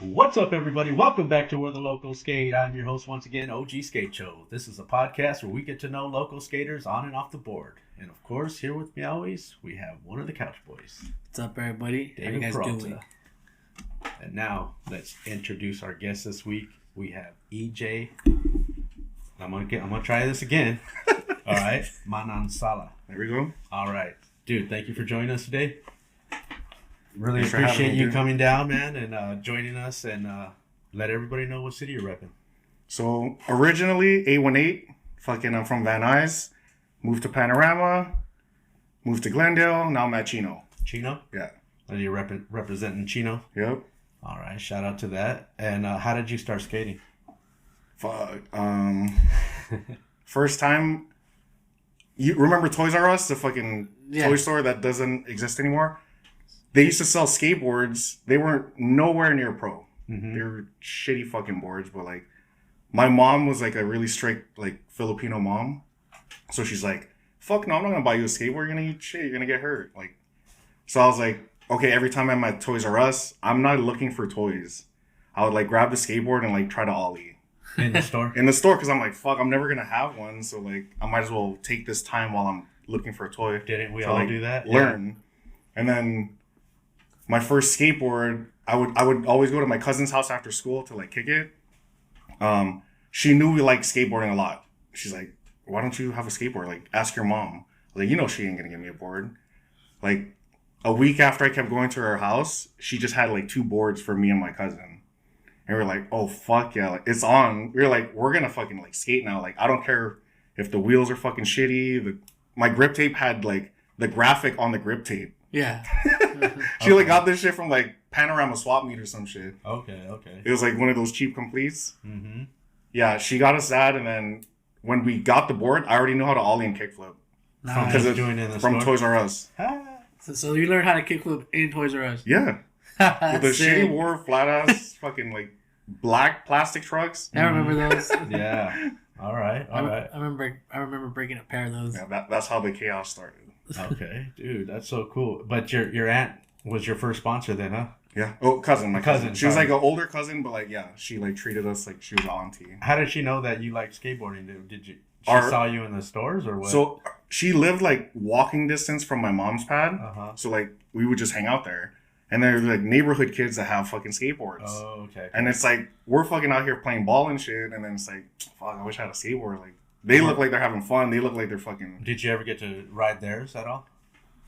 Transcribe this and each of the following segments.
What's up, everybody? Welcome back to Where the Locals Sk8. I'm your host once again, OG Skate Show. This is a podcast where we get to know local skaters on and off the board. And of course, here with me always, we have one of the couch boys. What's up, everybody? David How you guys Peralta. doing? And now, let's introduce our guest this week. We have EJ. I'm gonna try this again. All right, Manansala. There we go. All right, dude. Thank you for joining us today. Really Thanks for having appreciate me, you dude. coming down, man, and joining us, and let everybody know what city you're repping. So originally 818, I'm from Van Nuys, moved to Panorama, moved to Glendale, now I'm at Chino. Chino? Yeah. Are you representing Chino? Yep. All right, shout out to that. And how did you start skating? Fuck. First time. You remember Toys R Us, the fucking toy store that doesn't exist anymore? They used to sell skateboards. They weren't nowhere near pro. Mm-hmm. They were shitty fucking boards, but like, my mom was like a really strict like Filipino mom, so she's like, "Fuck no, I'm not gonna buy you a skateboard. You're gonna eat shit. You're gonna get hurt." Like, so I was like, okay. Every time I'm at Toys R Us, I'm not looking for toys. I would like grab the skateboard and like try to ollie In the store? in the store because I'm like, fuck, I'm never gonna have one. So like, I might as well take this time while I'm looking for a toy. Didn't we to, all like, do that? Learn, and then my first skateboard, I would always go to my cousin's house after school to like kick it. She knew we liked skateboarding a lot. She's like, "Why don't you have a skateboard? Like, ask your mom." I was like, "You know, she ain't gonna give me a board." Like, a week after I kept going to her house, she just had like 2 boards for me and my cousin, and we were like, "Oh fuck yeah, like it's on." We were like, "We're gonna fucking like skate now." Like, I don't care if the wheels are fucking shitty. My grip tape had like the graphic on the grip tape. Yeah. She like got this shit from like Panorama Swap Meet or some shit. Okay. It was like one of those cheap completes. Mm-hmm. Yeah, she got us that, and then when we got the board, I already knew how to ollie and kickflip Nice. because doing it in the from store? Toys R Us. So you learned how to kickflip in Toys R Us. Yeah, with the Sick. shitty war flat ass fucking like black plastic trucks. I remember those. Yeah. All right. I remember breaking a pair of those. Yeah, that's how the chaos started. Okay, dude, that's so cool. But your aunt was your first sponsor then, huh? Yeah. Oh, cousin, my Cousin, cousin. She was sorry. like an older cousin, but like yeah, she like treated us like she was an auntie. How did she know that you liked skateboarding? Did you? She Our- saw you in the stores or what? So she lived like walking distance from my mom's pad. Uh-huh. So like we would just hang out there. And there's like neighborhood kids that have fucking skateboards. Oh, okay. And it's like we're fucking out here playing ball and shit, and then it's like, fuck, I wish I had a skateboard. Like they look like they're having fun. They look like they're fucking. Did you ever get to ride theirs at all?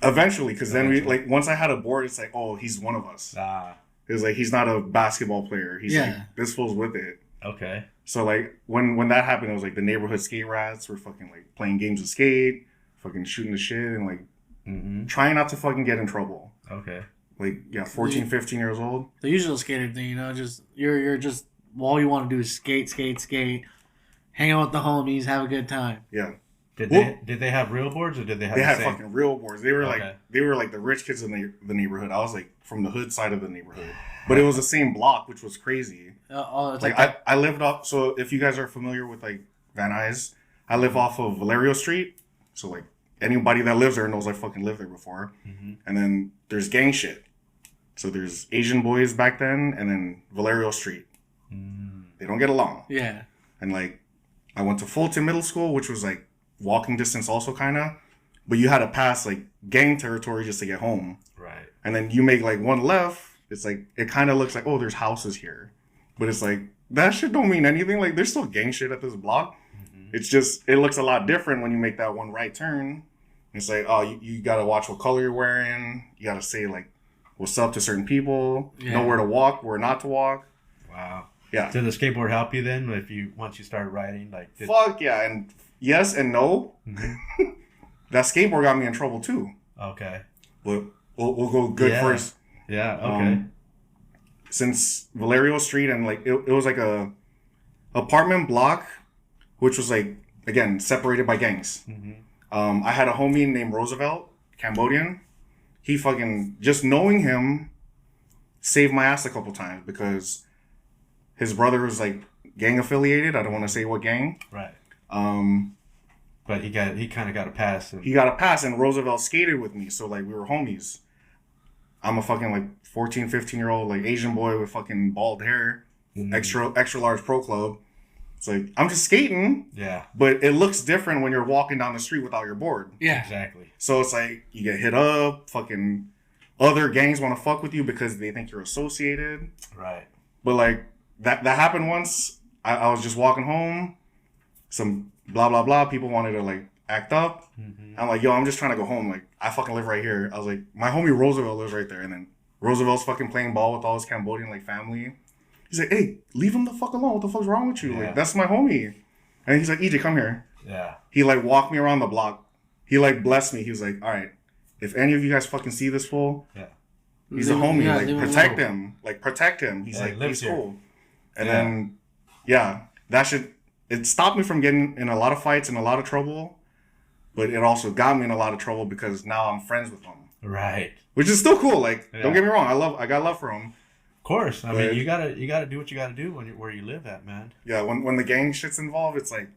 Eventually, because then we like once I had a board, it's like, oh, he's one of us. Ah, It was like he's not a basketball player. He's like this fool's with it. okay. So like when that happened, it was like the neighborhood skate rats were fucking like playing games of skate, fucking shooting the shit, and like Mm-hmm. trying not to fucking get in trouble. Okay. Like, yeah, 14, 15 years old. The usual skater thing, you know, just you're just all you want to do is skate, hang out with the homies, have a good time. Yeah. Did Well- they have real boards or did they have? They the had same? fucking real boards. They were Okay. like the rich kids in the neighborhood. I was like from the hood side of the neighborhood, but it was the same block, which was crazy. It's Like I lived off. So if you guys are familiar with like Van Nuys, I live off of Valerio Street. So like anybody that lives there knows I fucking lived there before. Mhm. And then there's gang shit. So there's Asian boys back then, and then Valerio Street. Mm. They don't get along. yeah. And like I went to Fulton Middle School, which was like walking distance also kind of, but you had to pass like gang territory just to get home. Right. And then you make like one left, it's like it kind of looks like, oh, there's houses here, but it's like that shit don't mean anything. Like there's still gang shit at this block. Mm-hmm. It's just it looks a lot different when you make that one right turn. It's like, oh, you gotta watch what color you're wearing. You gotta say like what's up to certain people. Yeah. Know where to walk, where not to walk. Wow. Yeah. Did the skateboard help you then? Once you started riding, like Fuck yeah, and yes and no. Mhm. That skateboard got me in trouble too. Okay. But we'll go good Yeah. first. Yeah. Okay. Since Valerio Street and like it was like a apartment block, which was like again separated by gangs. Mm-hmm. I had a homie named Roosevelt, Cambodian. He fucking just knowing him saved my ass a couple times because his brother was like gang affiliated. I don't want to say what gang. Right. Um, But he kind of got a pass. And, he got a pass, and Roosevelt skated with me, so like we were homies. I'm a fucking like 14, 15-year-old like Asian boy with fucking bald hair, extra large pro club. It's like, I'm just skating. Yeah. But it looks different when you're walking down the street without your board. Yeah. Exactly. So it's like, you get hit up, fucking other gangs want to fuck with you because they think you're associated. Right. But like, that happened once. I was just walking home. Some blah, blah, blah. People wanted to like act up. Mm-hmm. I'm like, yo, I'm just trying to go home. Like, I fucking live right here. I was like, my homie Roosevelt lives right there. And then Roosevelt's fucking playing ball with all his Cambodian like family. He's like, hey, leave him the fuck alone. What the fuck's wrong with you? Yeah. Like, that's my homie. And he's like, EJ, come here. Yeah. He like walked me around the block. He like blessed me. He was like, all right, if any of you guys fucking see this fool, he's a homie. Yeah, like, protect him. Like, protect him. He's like, he's cool. And then, it stopped me from getting in a lot of fights and a lot of trouble, but it also got me in a lot of trouble because now I'm friends with him. Right. Which is still cool. Like, don't get me wrong. I got love for him. Of course. I mean, you gotta do what you gotta do where you live at, man. Yeah. When the gang shit's involved, it's like,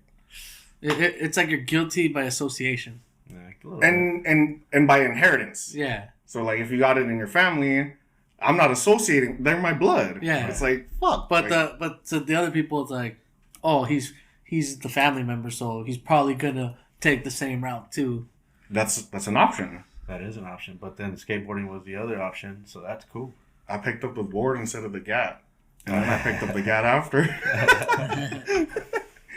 it's like you're guilty by association. Yeah, and by inheritance. Yeah. So like, if you got it in your family, I'm not associating. They're my blood. Yeah. It's like, fuck. But like, to the other people, it's like, oh, he's the family member, so he's probably gonna take the same route too. That's an option. That is an option. But then skateboarding was the other option, so that's cool. I picked up the board instead of the gat, and then I picked up the gat after.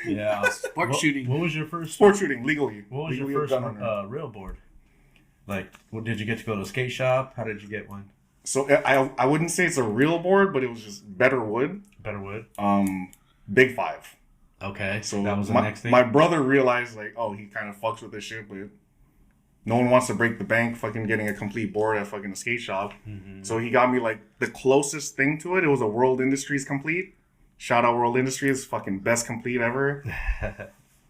Yeah. Sport shooting. What was your first Sport shooting legally? What was legally your first gun runner. real board? Like, did you get to go to a skate shop? How did you get one? So I wouldn't say it's a real board, but it was just better wood. Better wood. Big 5. Okay. So that was the next thing. My brother realized like, oh, he kind of fucks with this shit, but no one wants to break the bank fucking getting a complete board at fucking a skate shop. Mm-hmm. So he got me like the closest thing to it. It was a World Industries complete. Shout out World Industries, fucking best complete ever.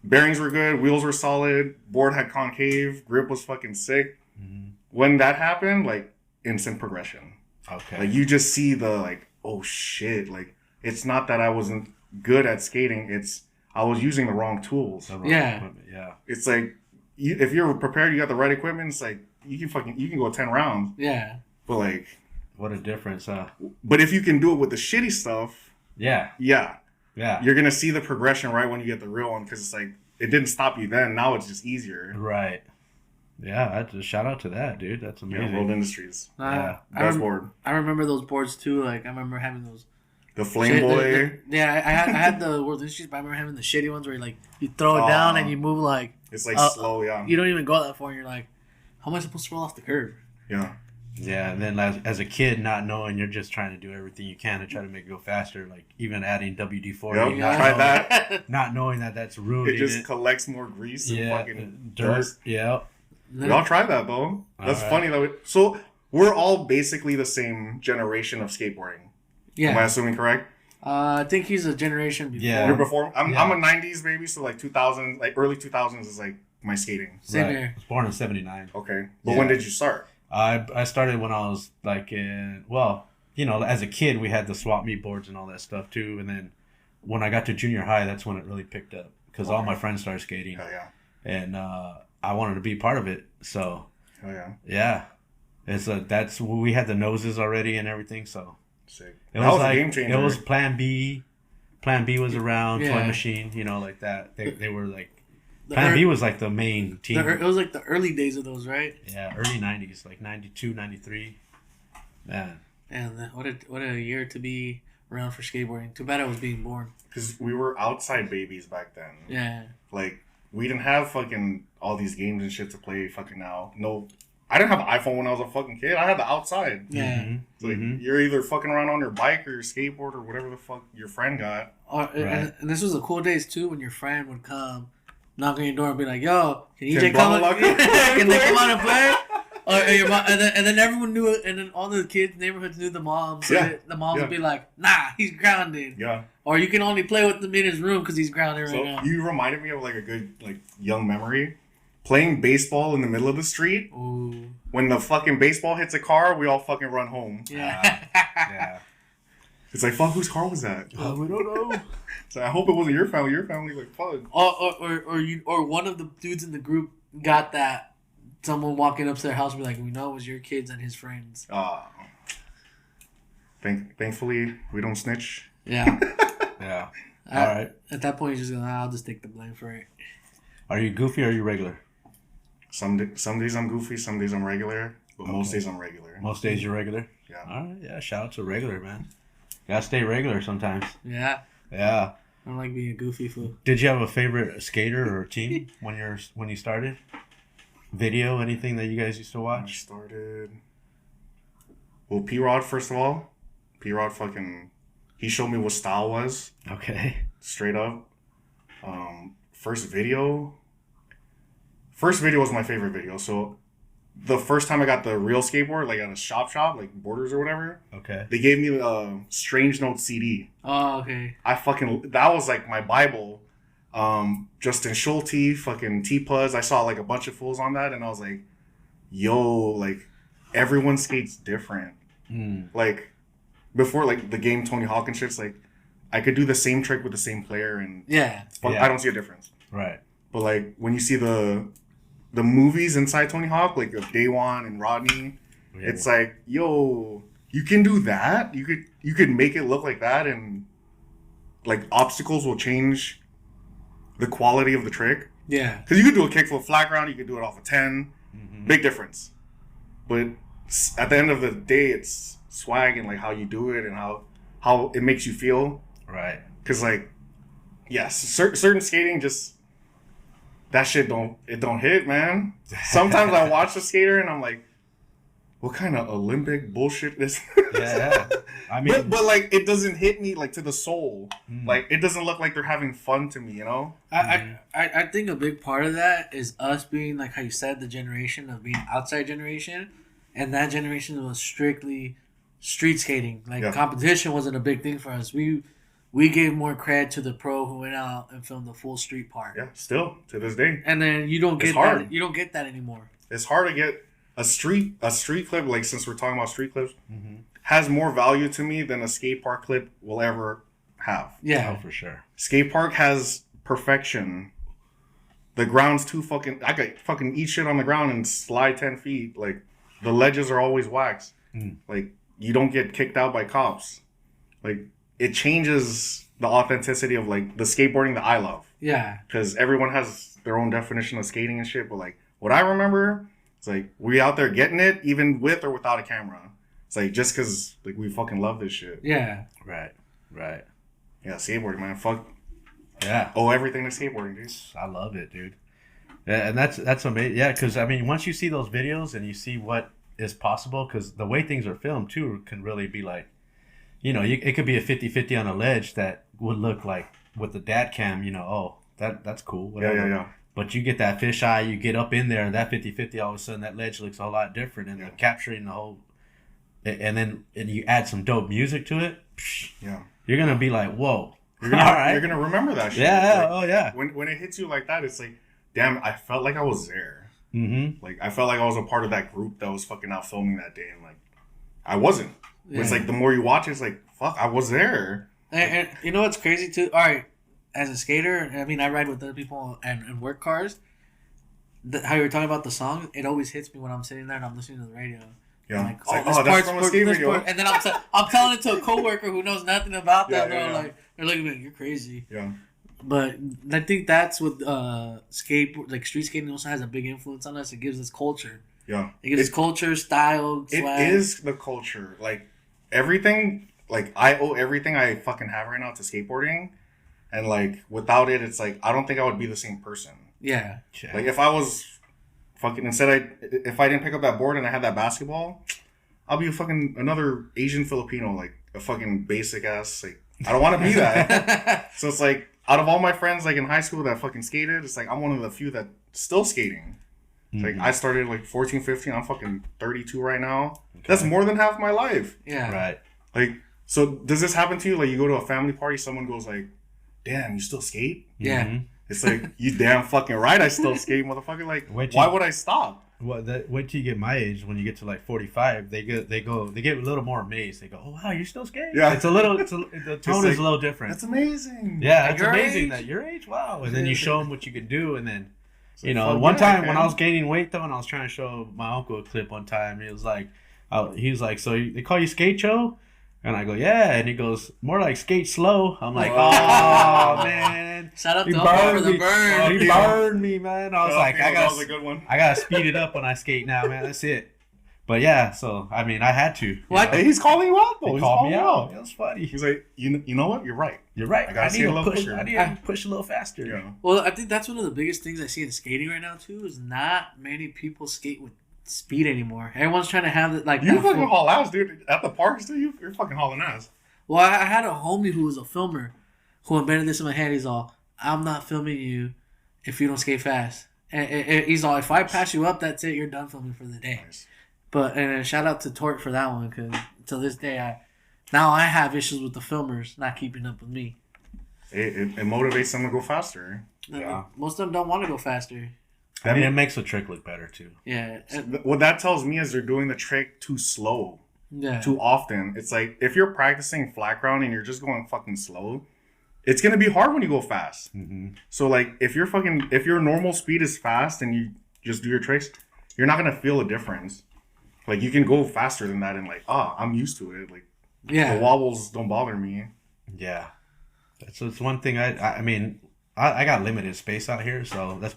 Bearings were good, wheels were solid, board had concave, grip was fucking sick. Mm-hmm. When that happened, like, instant progression. Okay. Like, you just see the like, oh shit, like, it's not that I wasn't good at skating, it's I was using the wrong tools. Yeah. Yeah. It's like, if you're prepared, you got the right equipment, it's like, you can go 10 rounds. Yeah. But like, what a difference, huh? But if you can do it with the shitty stuff, yeah, you're gonna see the progression right when you get the real one, because it's like, it didn't stop you then, now it's just easier. Right. Yeah, that's a shout out to that, dude. That's amazing. Yeah, World Industries. Best board. I remember those boards too. Like, I remember having those. The Flame Boy. I had the World Industries, but I remember having the shitty ones where you throw it down and you move like. It's like slow, yeah. You don't even go that far, and you're like, how am I supposed to roll off the curb? Yeah. Yeah, and then as a kid, not knowing, you're just trying to do everything you can to try to make it go faster. Like even adding WD-40. Yep, try that. Not knowing that's ruining it. It just collects more grease and fucking dirt. Yeah. Y'all try that though. That's funny though. So we're all basically the same generation of skateboarding. Yeah. Am I assuming correct? I think he's a generation before. You're before. I'm a '90s baby, so like 2000, like early 2000s is like my skating. Same right. here. I was born in '79. Okay, but when did you start? I started when I was like as a kid we had the swap meet boards and all that stuff too, and then when I got to junior high, that's when it really picked up because all my friends started skating. Hell yeah. And I wanted to be part of it, so. Hell yeah. Yeah, we had the noses already and everything, so. Sick. It was like a game changer. It was Plan B. Plan B was around. Yeah. Toy Machine, like that. They were like. Plan B was like the main team. It was like the early days of those, right? Yeah, early 90s, like 92, 93. Man. And what a year to be around for skateboarding. Too bad I was being born. Because we were outside babies back then. Yeah. Like, we didn't have fucking all these games and shit to play fucking now. No, I didn't have an iPhone when I was a fucking kid. I had the outside. Yeah. Mm-hmm. Like, you're either fucking around on your bike or your skateboard or whatever the fuck your friend got. And this was the cool days too when your friend would come, knock on your door and be like, "Yo, can EJ Can come? Bubba Can they come out and play?" Or your mom, and then everyone knew it, and then all the kids, neighborhoods knew the moms. Yeah. The moms would be like, "Nah, he's grounded." Yeah. Or you can only play with him in his room because he's grounded right So now. you reminded me of like a good like young memory. Playing baseball in the middle of the street. Ooh. When the fucking baseball hits a car, we all fucking run home. Yeah. Yeah. It's like, fuck, whose car was that? We don't know. So I hope it wasn't your family. Your family, like, fuck. Or one of the dudes in the group got that. Someone walking up to their house would be like, "We know it was your kids and his friends." Thankfully, we don't snitch. Yeah. Yeah. All right. At that point, you're just gonna. I'll just take the blame for it. Are you goofy or are you regular? Some days I'm goofy, some days I'm regular, but most days I'm regular. Most days you're regular? Yeah. All right. Yeah. Shout out to regular, man. Gotta stay regular sometimes. Yeah. Yeah. I don't like being a goofy fool. Did you have a favorite skater or team when you started? Video, anything that you guys used to I watch? started. Well, P-Rod, first of all. P-Rod he showed me what style was, Okay. straight up. First video was my favorite video. So the first time I got the real skateboard, like at a shop, like Borders or whatever, Okay. they gave me a Strange Note CD. Oh, okay. That was like my Bible. Justin Schulte, fucking T-Puzz. I saw like a bunch of fools on that, and I was like, yo, like everyone skates different. Like before, like the game Tony Hawk and shit's like I could do the same trick with the same player, and Yeah. I don't see a difference. Right. But like when you see the movies inside Tony Hawk, like of Day One and Rodney, it's like, yo, you can do that. You could make it look like that, and like obstacles will change the quality of the trick. Yeah. Because you could do a kickflip flat ground, you could do it off a 10. Big difference. But at the end of the day, it's swag and like how you do it and how it makes you feel. Right. Because like, yes, certain skating just that shit don't hit, man. Sometimes I watch a skater and I'm like, what kind of Olympic bullshit is this? Yeah. I mean, but like it doesn't hit me like to the soul. Like it doesn't look like they're having fun to me, you know? I think a big part of that is us being, like how you said, the generation of being outside generation, and that generation was strictly street skating. Like competition wasn't a big thing for us. We gave more cred to the pro who went out and filmed the full street part. Yeah, still to this day. And then you don't get that. You don't get that anymore. It's hard to get a street clip, like since we're talking about street clips, has more value to me than a skate park clip will ever have. Yeah, oh, for sure. Skate park has perfection. The ground's too fucking. I could fucking eat shit on the ground and slide 10 feet. Like the ledges are always waxed. Like you don't get kicked out by cops. Like it changes the authenticity of like the skateboarding that I love. Yeah, because everyone has their own definition of skating and shit. But like what I remember. It's like, we out there getting it, even with or without a camera. It's like, just because like we fucking love this shit. Yeah. Right. Right. Yeah, skateboarding, man. Fuck. Yeah. Oh, everything to skateboarding, dude. I love it, dude. Yeah, and that's amazing. Yeah, because, I mean, once you see those videos and you see what is possible, because the way things are filmed, too, can really be like, you know, it could be a 50-50 on a ledge that would look like, with the dad cam, you know, oh, that's cool. Whatever. Yeah. But you get that fisheye, you get up in there, and that 50-50, all of a sudden, that ledge looks a lot different, and they're capturing the whole... And you add some dope music to it, yeah, you're going to be like, whoa. You're gonna remember that shit. Yeah, like, yeah. When it hits you like that, it's like, damn, I felt like I was there. Like, I felt like I was a part of that group that was fucking out filming that day, and like, I wasn't. Yeah. It's like, the more you watch it, it's like, fuck, I was there. And you know what's crazy, too? All right. As a skater, I mean, I ride with other people and work cars. How you were talking about the song, it always hits me when I'm sitting there and I'm listening to the radio. Yeah, I'm like, that's from a skate video. And then I'm telling it to a coworker who knows nothing about that. Yeah. Like, they're looking at me, you're crazy. Yeah. But I think that's what skateboard, like street skating, also has a big influence on us. It gives us culture. Yeah. It gives us culture, style, swag. It is the culture. Like everything. Like I owe everything I fucking have right now to skateboarding. And, like, without it, it's like, I don't think I would be the same person. Yeah. Like, if I was fucking, if I didn't pick up that board and I had that basketball, I'll be another Asian Filipino, like, a fucking basic ass, like, I don't want to be that. So it's like, out of all my friends, like, in high school that fucking skated, it's like, I'm one of the few that still skating. It's like, I started, like, 14, 15, I'm fucking 32 right now. Okay. That's more than half my life. Yeah. Right. Like, so does this happen to you? Like, you go to a family party, someone goes like, damn, you still skate? Yeah. It's like, you damn fucking right, I still skate, motherfucker. Like, why would I stop? Well, wait till you get my age. When you get to like 45, they get a little more amazed. They go, "Oh wow, you still skate?" Yeah, the tone is a little different. That's amazing. Yeah, it's amazing that your age. Wow, and then you show them what you can do, and then you know, one yeah, time when I was gaining weight though, and I was trying to show my uncle a clip one time, he was like, so they call you Skate Cho? And I go, yeah. And he goes, more like skate slow. I'm like, oh, man. Shout out He to Omar for the me. burn. He burned me, man. I was like, that was a good one. I got to speed it up when I skate now, man. That's it. But yeah, so, I mean, I had to. What? Hey, he's calling you out, though. He called me out. It was funny. He's like, you know what? You're right. You're right. I gotta need skate a little push. quicker. I need to push a little faster. Yeah. Well, I think that's one of the biggest things I see in skating right now too. Is not many people skate with speed anymore. Everyone's trying to have it like You that fucking full- haul ass, dude. At the parks, dude, you're fucking hauling ass. Well, I had a homie who was a filmer who embedded this in my head. He's all, I'm not filming you if you don't skate fast. And he's all, if I pass you up, that's it. You're done filming for the day. Nice. But and shout out to Tort for that one because to this day, I have issues with the filmers not keeping up with me. It motivates them to go faster. Yeah. Most of them don't want to go faster. I mean, it makes the trick look better, too. Yeah. What that tells me is they're doing the trick too slow. Yeah. Too often. It's like if you're practicing flat ground and you're just going fucking slow, it's gonna be hard when you go fast. Mm-hmm. So like if your normal speed is fast and you just do your tricks, you're not gonna feel a difference. Like you can go faster than that and like, I'm used to it. Like Yeah. the wobbles don't bother me. Yeah. So it's one thing I mean, I got limited space out here, so that's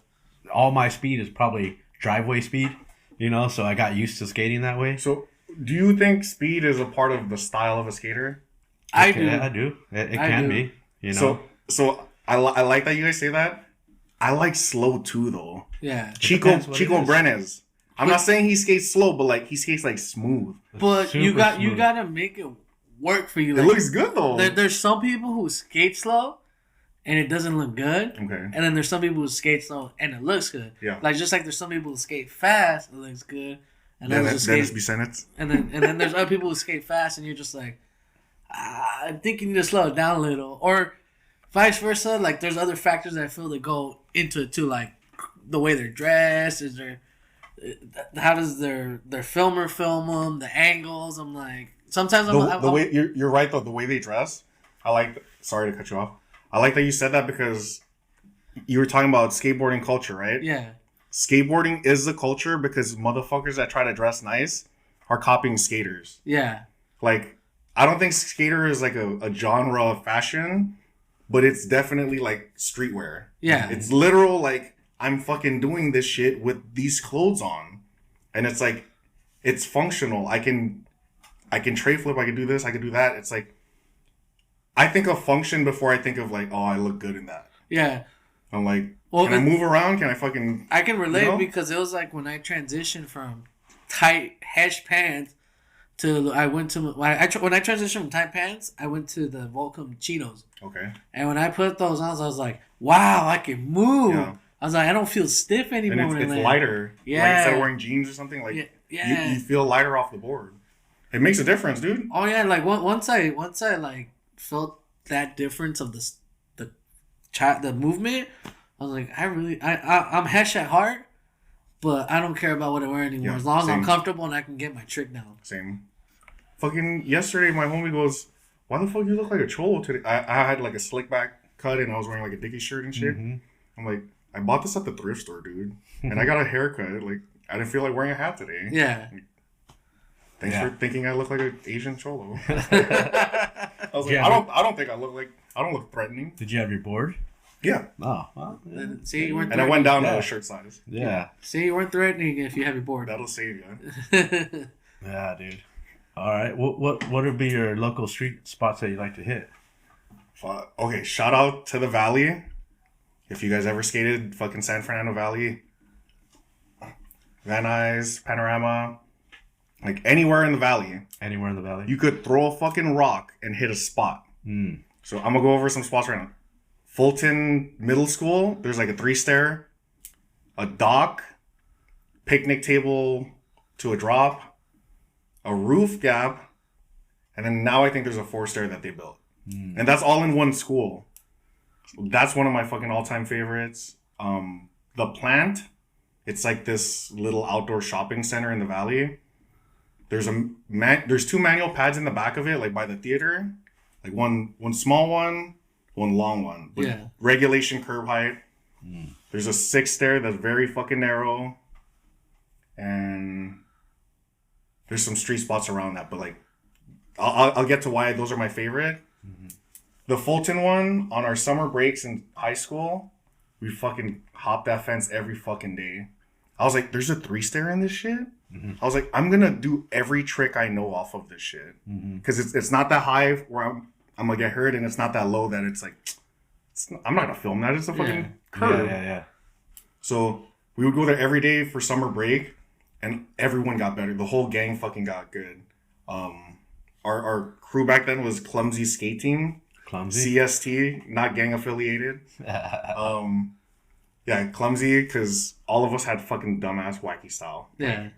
all my speed is probably driveway speed, so I got used to skating that way. So do you think speed is a part of the style of a skater? I do. I do. It can do. be, So I like that you guys say that. I like slow too though. Yeah. Chico depends what it is. Brenes. I'm not saying he skates slow, but like he skates like smooth. But you Super smooth. gotta make it work for you. It looks good though. There's some people who skate slow, and it doesn't look good. Okay. And then there's some people who skate slow and it looks good. Yeah. Like just like there's some people who skate fast, it looks good. And then Dennis Bicenitz. and then there's other people who skate fast, and you're just like, I think you need to slow it down a little, or vice versa. Like there's other factors that I feel that go into it too, like the way they're dressed, how does their filmer film them, the angles. I'm like, sometimes The way you're right though. The way they dress, I like. Sorry to cut you off. I like that you said that because you were talking about skateboarding culture, right? Yeah. Skateboarding is the culture because motherfuckers that try to dress nice are copying skaters. Yeah. Like, I don't think skater is like a genre of fashion, but it's definitely like streetwear. Yeah. It's literal, like, I'm fucking doing this shit with these clothes on. And it's like, it's functional. I can tray flip, I can do this, I can do that. It's like, I think of function before I think of like, I look good in that. Yeah. I'm like, can I move around? Can I fucking... I can relate because it was like when I transitioned from tight hesh pants to when I transitioned from tight pants, I went to the Volcom Chinos. Okay. And when I put those on, I was like, wow, I can move. Yeah. I was like, I don't feel stiff anymore. And it's lighter. Yeah. Like instead of wearing jeans or something, like yeah. You feel lighter off the board. It makes a difference, dude. Oh yeah, like once I like felt that difference of the movement, I was like, I'm hesh at heart, but I don't care about what I wear anymore. Yeah, as long as I'm same. comfortable and I can get my trick down. Same. Fucking yesterday, my homie goes, "Why the fuck you look like a cholo today?" I had like a slick back cut and I was wearing like a Dickie shirt and shit. Mm-hmm. I'm like, I bought this at the thrift store, dude, and I got a haircut. Like, I didn't feel like wearing a hat today. Yeah. Thanks for thinking I look like an Asian cholo. I was like, Yeah. I don't think I don't look threatening. Did you have your board? Yeah. Oh, well, And see, you weren't And I went down to Yeah. a shirt size. yeah. See, you weren't threatening if you have your board. That'll save you. Yeah, dude. All right. What would be your local street spots that you like to hit? Okay, shout out to the Valley. If you guys ever skated fucking San Fernando Valley, Van Nuys, Panorama, like anywhere in the Valley, Anywhere in the valley? you could throw a fucking rock and hit a spot. Mm. So I'm gonna go over some spots right now. Fulton Middle School, there's like a 3-stair, a dock, picnic table to a drop, a roof gap, and then now I think there's a 4-stair that they built. Mm. And that's all in one school. That's one of my fucking all-time favorites. The Plant, it's like this little outdoor shopping center in the Valley. There's there's 2 manual pads in the back of it, like by the theater. Like one small one, one long one. But Yeah. regulation curb height. Mm. There's a 6-stair that's very fucking narrow. And there's some street spots around that, but like I'll get to why those are my favorite. Mm-hmm. The Fulton one, on our summer breaks in high school, we fucking hopped that fence every fucking day. I was like, there's a 3-stair in this shit? Mm-hmm. I was like, I'm gonna do every trick I know off of this shit. Because it's not that high where I'm gonna get hurt, and it's not that low that it's like, I'm not gonna film that. It's a fucking curve. Yeah. So we would go there every day for summer break, and everyone got better. The whole gang fucking got good. Our crew back then was Clumsy Skate Team. Clumsy? CST, not gang affiliated. Yeah, Clumsy, because all of us had fucking dumbass wacky style. Yeah.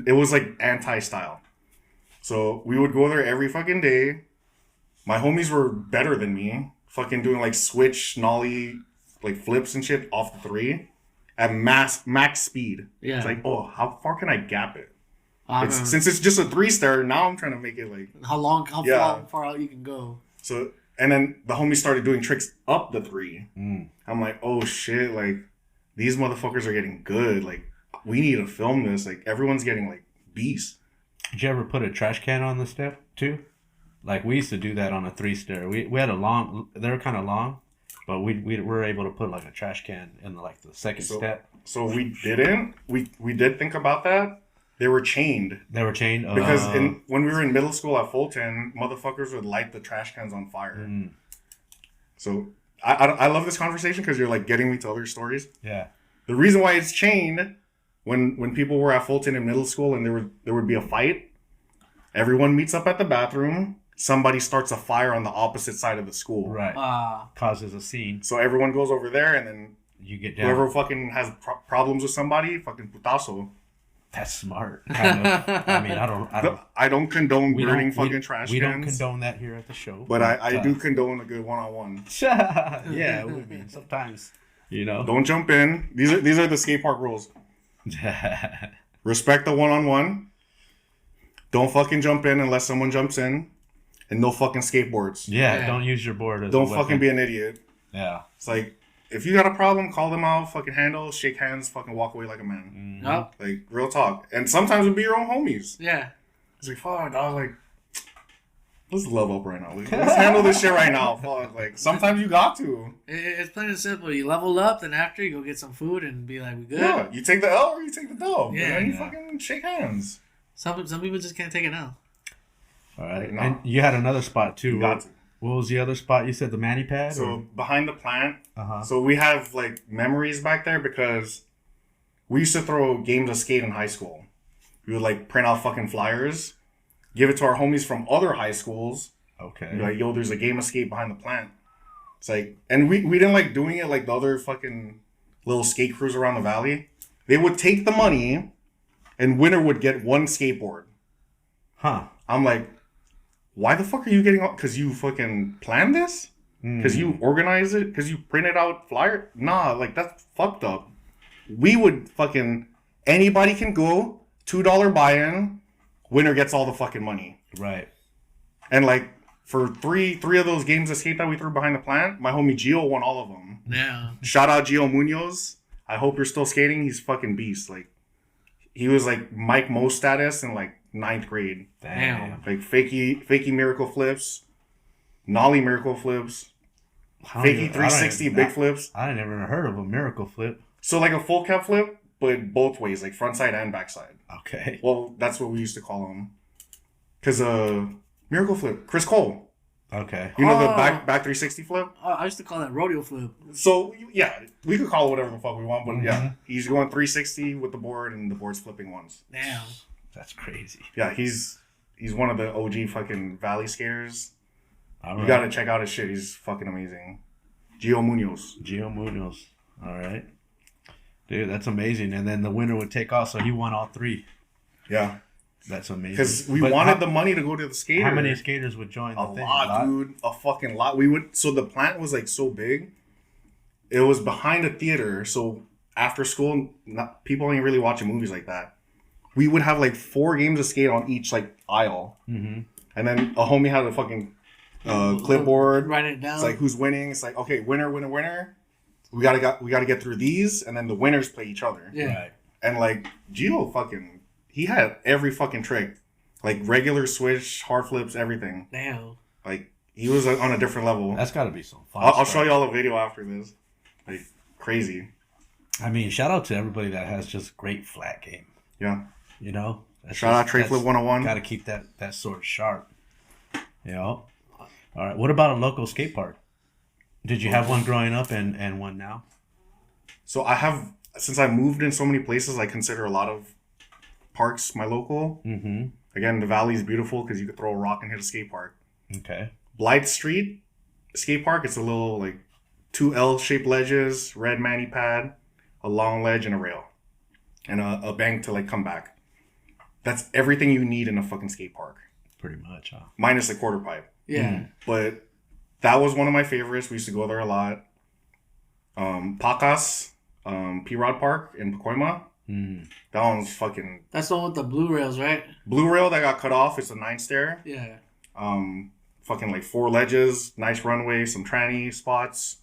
It was like anti-style. So we would go there every fucking day. My homies were better than me. Fucking doing like switch, nollie, like flips and shit off the 3 at max speed. Yeah. It's like, oh, how far can I gap it? Since it's just a 3-stair, now I'm trying to make it like... How far out you can go. So, and then the homies started doing tricks up the 3. I'm like, oh shit, like, these motherfuckers are getting good. Like, we need to film this. Like, everyone's getting, like, beasts. Did you ever put a trash can on the step, too? Like, we used to do that on a 3-stair. We had a long... They were kind of long, but we were able to put, like, a trash can in, like, the second step. So we didn't. We did think about that. They were chained. Because when we were in middle school at Fulton, motherfuckers would light the trash cans on fire. So I love this conversation because you're like getting me to other stories. Yeah. The reason why it's chained, when people were at Fulton in middle school and there would be a fight, everyone meets up at the bathroom. Somebody starts a fire on the opposite side of the school. Right. Causes a scene. So everyone goes over there, and then you get down. Whoever fucking has problems with somebody, fucking putazo. That's smart. Kind of. I mean, I don't condone burning fucking trash cans. We don't condone that here at the show. But I do condone a good one-on-one. Yeah, I mean, sometimes, you know. Don't jump in. These are the skate park rules. Respect the one-on-one. Don't fucking jump in unless someone jumps in. And no fucking skateboards. Yeah, don't use your board as Don't fucking be an idiot. Yeah. It's like, if you got a problem, call them out, fucking handle, shake hands, fucking walk away like a man. Yep. Like, real talk. And sometimes it'll be your own homies. Yeah. It's like, fuck, dog, like, let's love up right now. Let's handle this shit right now. Fuck, like, sometimes you got to. It's plain and simple. You level up, then after you go get some food and be like, we good? Yeah, you take the L or you take the dub. Yeah. And then you fucking shake hands. Some people just can't take it now. All right. No. And you had another spot, too. You got to. What was the other spot? You said the mani pad? So behind the plant. Uh-huh. So we have like memories back there because we used to throw games of skate in high school. We would like print out fucking flyers, give it to our homies from other high schools. Okay. Be like, yo, there's a game of skate behind the plant. It's like, and we didn't like doing it like the other fucking little skate crews around the valley. They would take the money and winner would get one skateboard. Huh. I'm like, why the fuck are you getting all... Because you fucking planned this? Because you organized it? Because you printed out flyer? Nah, like, that's fucked up. We would fucking... Anybody can go, $2 buy-in, winner gets all the fucking money. Right. And, like, for three of those games of skate that we threw behind the plant, my homie Gio won all of them. Yeah. Shout out Gio Munoz. I hope you're still skating. He's fucking beast. Like, he was, like, Mike Mo status in, like, 9th grade. Damn. Like fakey miracle flips, nollie miracle flips, fakey 360 big flips. I never heard of a miracle flip. So like a full cap flip, but both ways, like front side and back side. Okay. Well, that's what we used to call them. Cause miracle flip, Chris Cole. Okay. You know the back 360 flip? I used to call that rodeo flip. So yeah, we could call it whatever the fuck we want, but yeah, he's going 360 with the board and the board's flipping once. Damn. That's crazy. Yeah, he's one of the OG fucking valley skaters. All you right. gotta check out his shit. He's fucking amazing. Gio Munoz. All right. Dude, that's amazing. And then the winner would take off, so he won all 3. Yeah. That's amazing. Because we wanted the money to go to the skater. How many skaters would join the thing? A lot, dude. A fucking lot. We would. So the plant was like so big. It was behind a theater. So after school, people ain't really watching movies like that. We would have like 4 games of skate on each like aisle. Mm-hmm. And then a homie had a fucking clipboard. Write it down. It's like who's winning. It's like, okay, winner. We gotta get through these, and then the winners play each other. Yeah. Right. And like Gio fucking, he had every fucking trick. Like regular switch, hard flips, everything. Damn. Like he was on a different level. That's got to be some fun. I'll show you all a video after this. Like crazy. I mean, shout out to everybody that has just great flat game. Yeah. You know. Shout out Tray Flip 101. Got to keep that sword sharp. You know. All right. What about a local skate park? Did you have one growing up and one now? So I have, since I moved in so many places, I consider a lot of parks my local. Mm-hmm. Again, the valley is beautiful because you could throw a rock and hit a skate park. Okay. Blythe Street skate park. It's a little like 2 L-shaped ledges, red mani pad, a long ledge, and a rail, and a bank to like come back. That's everything you need in a fucking skate park. Pretty much, huh? Minus the quarter pipe. Yeah. But that was one of my favorites. We used to go there a lot. Pacas, P-Rod Park in Pacoima. That one's fucking... That's the one with the blue rails, right? Blue rail that got cut off. It's a 9-stair. Yeah. Fucking like 4 ledges, nice runway, some tranny spots.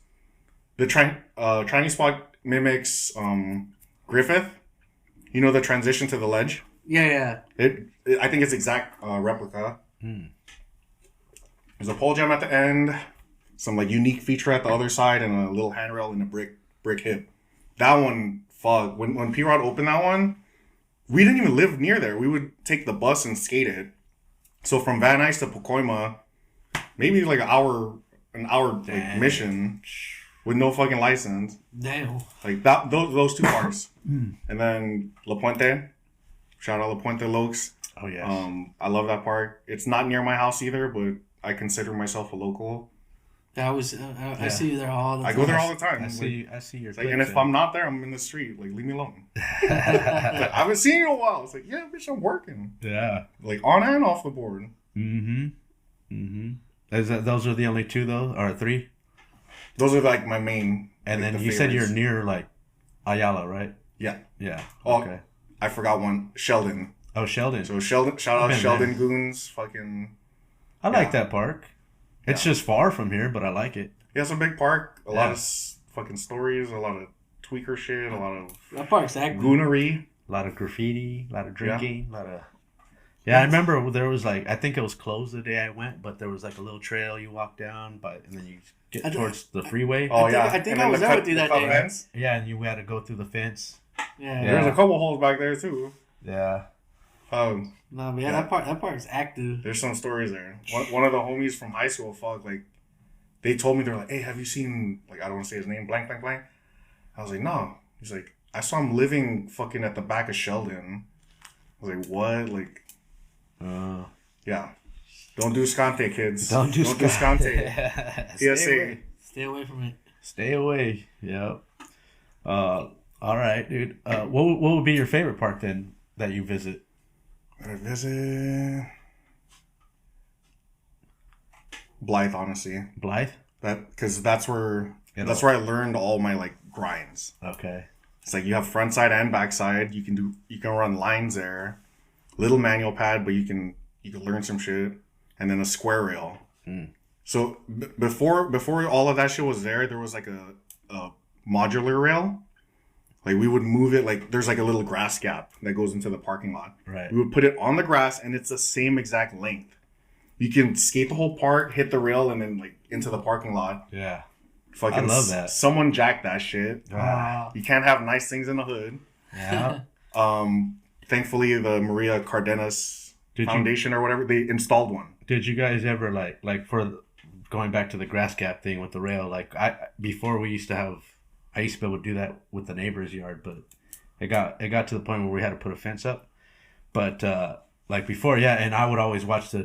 The tranny spot mimics Griffith. You know the transition to the ledge? Yeah. I think it's exact replica. There's a pole jam at the end, some like unique feature at the other side, and a little handrail and a brick hip. That one, fuck. When P-Rod opened that one, we didn't even live near there. We would take the bus and skate it. So from Van Nuys to Pacoima, maybe like an hour like, mission with no fucking license. Damn. Like that, those 2 parks. And then La Puente. Shout out La Puente Lokes. Oh yeah. I love that park. It's not near my house either, but I consider myself a local. I see you there all the time. I go there all the time. I see your like, and if I'm not there, I'm in the street. Like, leave me alone. Like, I haven't seen you in a while. It's like, yeah, bitch, I'm working. Yeah. Like, on and off the board. Those are the only 2 though, or 3? Those are like my main. And like, then the you said favorites. you're near like Ayala, right? Yeah. Yeah. Oh, Okay. I forgot one. Sheldon. Oh, Sheldon. So Sheldon, shout out Been Sheldon there. Goons. Fucking. I like that park. It's just far from here, but I like it. Yeah, it's a big park. A lot of fucking stories. A lot of tweaker shit. A lot of. That park's active. Goonery. A lot of graffiti. A lot of drinking. A lot of. Yeah, I remember there was like, I think it was closed the day I went, but there was like a little trail you walk down, and then you get towards the freeway. Oh, I think I was there with you that day. Fence. Yeah, and you had to go through the fence. Yeah. There's a couple holes back there too. Yeah. No, but that park's active. There's some stories there. One of the homies from high school, like, they told me, they're like, hey, have you seen, like, I don't want to say his name, blank, blank, blank. I was like, no. He's like, I saw him living fucking at the back of Sheldon. I was like, what? Like, yeah. Don't do Sk8, kids. Don't do Sk8. PSA. Stay away from it. Stay away. Yep. All right, dude. What would be your favorite park then that you visit? I visit Blythe, honestly. Blythe? Because that's where I learned all my like grinds. Okay. It's like you have front side and back side. You can run lines there. Little manual pad, but you can learn some shit. And then a square rail. So before all of that shit was there was like a modular rail. Like we would move it, like there's like a little grass gap that goes into the parking lot. Right. We would put it on the grass and it's the same exact length. You can skate the whole park, hit the rail, and then like into the parking lot. Yeah. Fucking I love that. Someone jacked that shit. Wow. You can't have nice things in the hood. Yeah. Thankfully, the Maria Cardenas Foundation or whatever, they installed one. Did you guys ever like for going back to the grass gap thing with the rail? Like before we used to have. I used to be able to do that with the neighbor's yard, but it got to the point where we had to put a fence up. But like before, yeah, and I would always watch the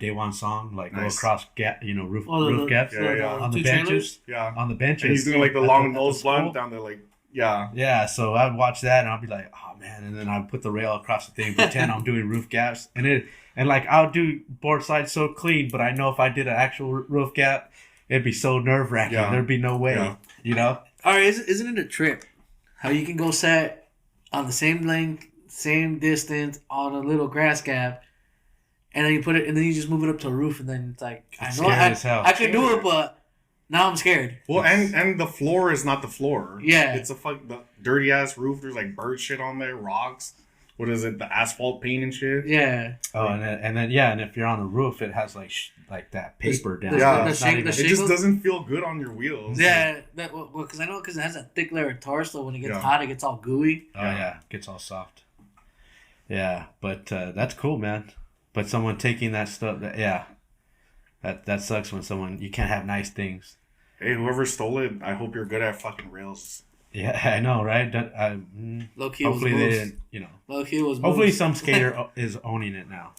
Day One song, like go across roof gaps on the benches. Yeah, on the benches. And he's doing like the long nose blunt down there, like yeah. So I'd watch that and I'd be like, oh man, and then I'd put the rail across the thing, pretend I'm doing roof gaps, and like I'll do board sides so clean, but I know if I did an actual roof gap, it'd be so nerve wracking. Yeah. There'd be no way, you know. All right, isn't it a trip how you can go set on the same length, same distance on a little grass gap, and then you put it, and then you just move it up to a roof, and then it's like I could do it, but now I'm scared. Well, and the floor is not the floor. Yeah, it's the dirty ass roof. There's like bird shit on there, rocks. what is it? The asphalt paint and shit. Yeah. Oh, and then and if you're on a roof, it has like that paper down. Yeah. It's not even- It just doesn't feel good on your wheels. Yeah, because it has a thick layer of tar, so when it gets hot, it gets all gooey. Oh yeah, it gets all soft. Yeah, but that's cool, man. But someone taking that stuff, that sucks when someone, you can't have nice things. Hey, whoever stole it, I hope you're good at fucking rails. Yeah, I know, right? Low key hopefully was they moves. didn't, you know. Low key was Hopefully moves. some skater is owning it now.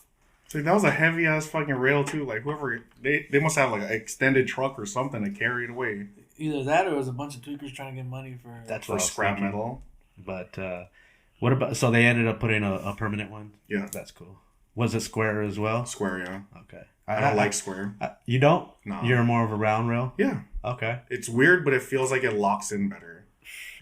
It's like, that was a heavy ass fucking rail too. Like whoever, they must have like an extended truck or something to carry it away. Either that or it was a bunch of tweakers trying to get money for. That's For what I was scrap thinking. metal. But what about? So they ended up putting a permanent one. Yeah. That's cool. Was it square as well? Square, yeah. Okay. I don't like square. You don't? No. You're more of a round rail. Yeah. Okay. It's weird, but it feels like it locks in better.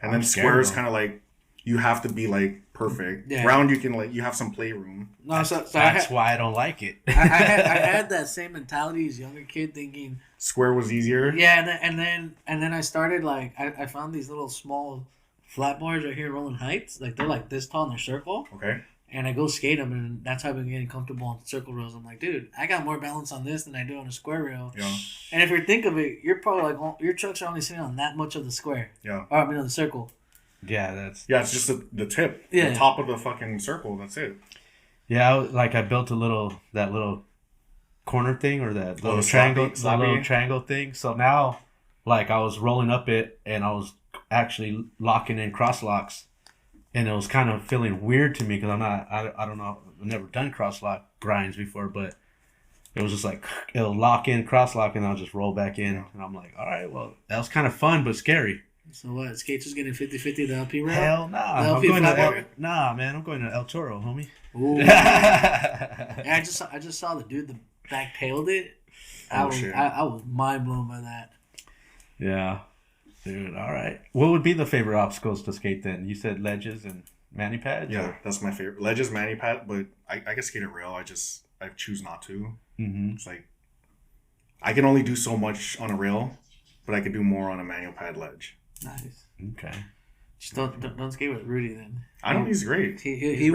And I'm then scared, square is though. kind of like, you have to be like perfect. Yeah. Round, you can like, you have some playroom. No, so That's why I don't like it. I had that same mentality as a younger kid, thinking Square was easier. yeah, and then I started like I found these little small flat boards right here in Rolling Heights, like they're like this tall in their circle, Okay. and I go skate them, and that's how I've been getting comfortable on circle rails. I'm like, dude, I got more balance on this than I do on a square rail. Yeah. And if you think of it, you're probably like your trucks are only sitting on that much of the square, Yeah. or I mean on the circle. Yeah, that's Yeah, it's just the tip. Yeah. The top of the fucking circle. That's it. yeah. I built that little corner thing or that little the triangle, slappy- the little slappy? triangle thing. So now, like I was rolling up it and I was actually locking in cross locks, and it was kind of feeling weird to me because I don't know, I've never done cross lock grinds before, but it was just like it'll lock in cross lock and I'll just roll back in, and I'm like, all right, well that was kind of fun but scary. So what? Skates was getting 50-50 the LP rail. Hell nah, The I'm LP going to flat board? nah, man, I'm going to El Toro, homie. Ooh. Yeah, I just saw the dude that back tailed it. I was mind blown by that. Yeah, dude. All right. What would be the favorite obstacles to skate then? You said ledges and mani pads. Yeah, that's my favorite. Ledges, mani pad, but I can skate a rail. I choose not to. Mm-hmm. It's like I can only do so much on a rail, but I could do more on a manual pad ledge. Nice. Okay. Just don't skate with Rudy then. I know he's great. He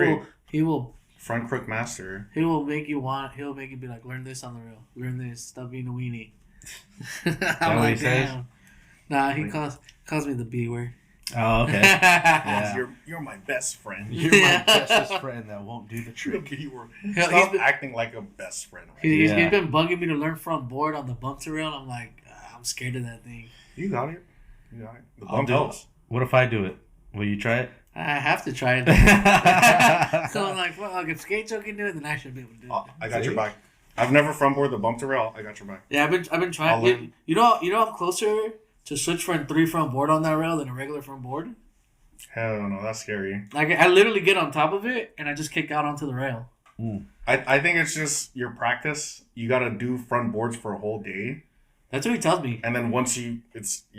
will Front crook master. he'll make you be like, learn this on the rail, learn this, stop being a weenie. I'm what like, he says? damn. Nah, he calls me the B word. Oh, okay. Yeah. You're my best friend. You're my bestest friend that won't do the You're trick. He's Stop been- acting like a best friend. Right? He's Yeah. been bugging me to learn front board on the bump to rail. I'm like, I'm scared of that thing. You got it. You got it. The I'll bump do it. helps. What if I do it? Will you try it? I have to try it. So I'm like, well, if Skate Joe can do it, then I should be able to do it. I got your See? back. I've never front board the bump to rail. I got your back. Yeah, I've been I'll trying. learn. You know I'm closer to switch from 3 front board on that rail than a regular front board. Hell no, that's scary. Like I literally get on top of it and I just kick out onto the rail. I think it's just your practice. You got to do front boards for a whole day, That's what he tells me. and then once you're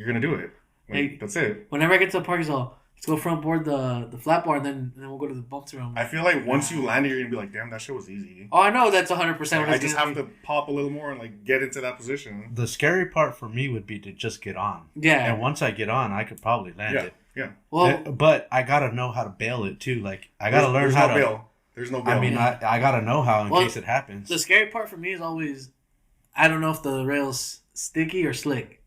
gonna do it. Like, Hey. that's it. Whenever I get to the park, he's all, let's go front board the flat bar, and then we'll go to the bump to rail. I feel like once you land it, you're gonna be like, damn, that shit was easy. Oh, I know that's 100%. Like, I just have to pop a little more and like get into that position. The scary part for me would be to just get on. Yeah. And once I get on, I could probably land Yeah, it. yeah. Well, But I gotta know how to bail it too. Like I gotta learn There's how no to. bail. There's no bail. I mean, Yeah. I gotta know how in Well, case it happens. the scary part for me is always, I don't know if the rail's sticky or slick.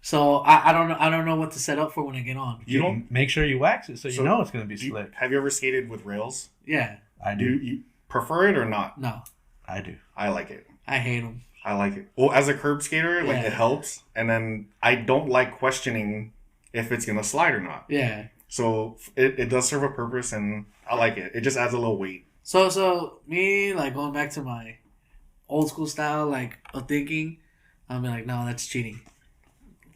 So I don't know what to set up for when I get on. you don't. make sure you wax it so you So, know it's gonna be slick. Have you ever skated with rails? Yeah. I Do do. you prefer it or not? No. I do. I like it. I hate them. I like it. Well, as a curb skater, like Yeah. it helps, and then I don't like questioning if it's gonna slide or not. Yeah. So it does serve a purpose, and I like it. It just adds a little weight. So me, like, going back to my old school style, like, of thinking, I'm like, no, that's cheating.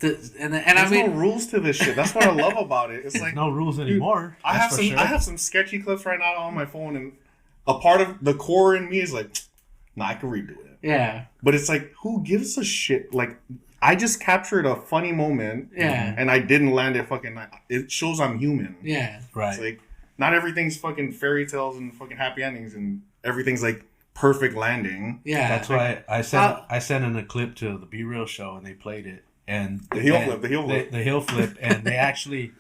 And I There's mean, no rules to this shit. That's what I love about it. It's There's like no rules anymore. I that's have for some sure. I have some sketchy clips right now on my phone, and a part of the core in me is like, nah, I can redo it. yeah, But it's like, who gives a shit? Like, I just captured a funny moment, yeah, and I didn't land it. Fucking, it shows I'm human. yeah. right. It's like not everything's fucking fairy tales and fucking happy endings, and everything's like perfect landing. Yeah. That's why I sent in a clip to the B Real show and they played it and The heel flip. the heel flip and they actually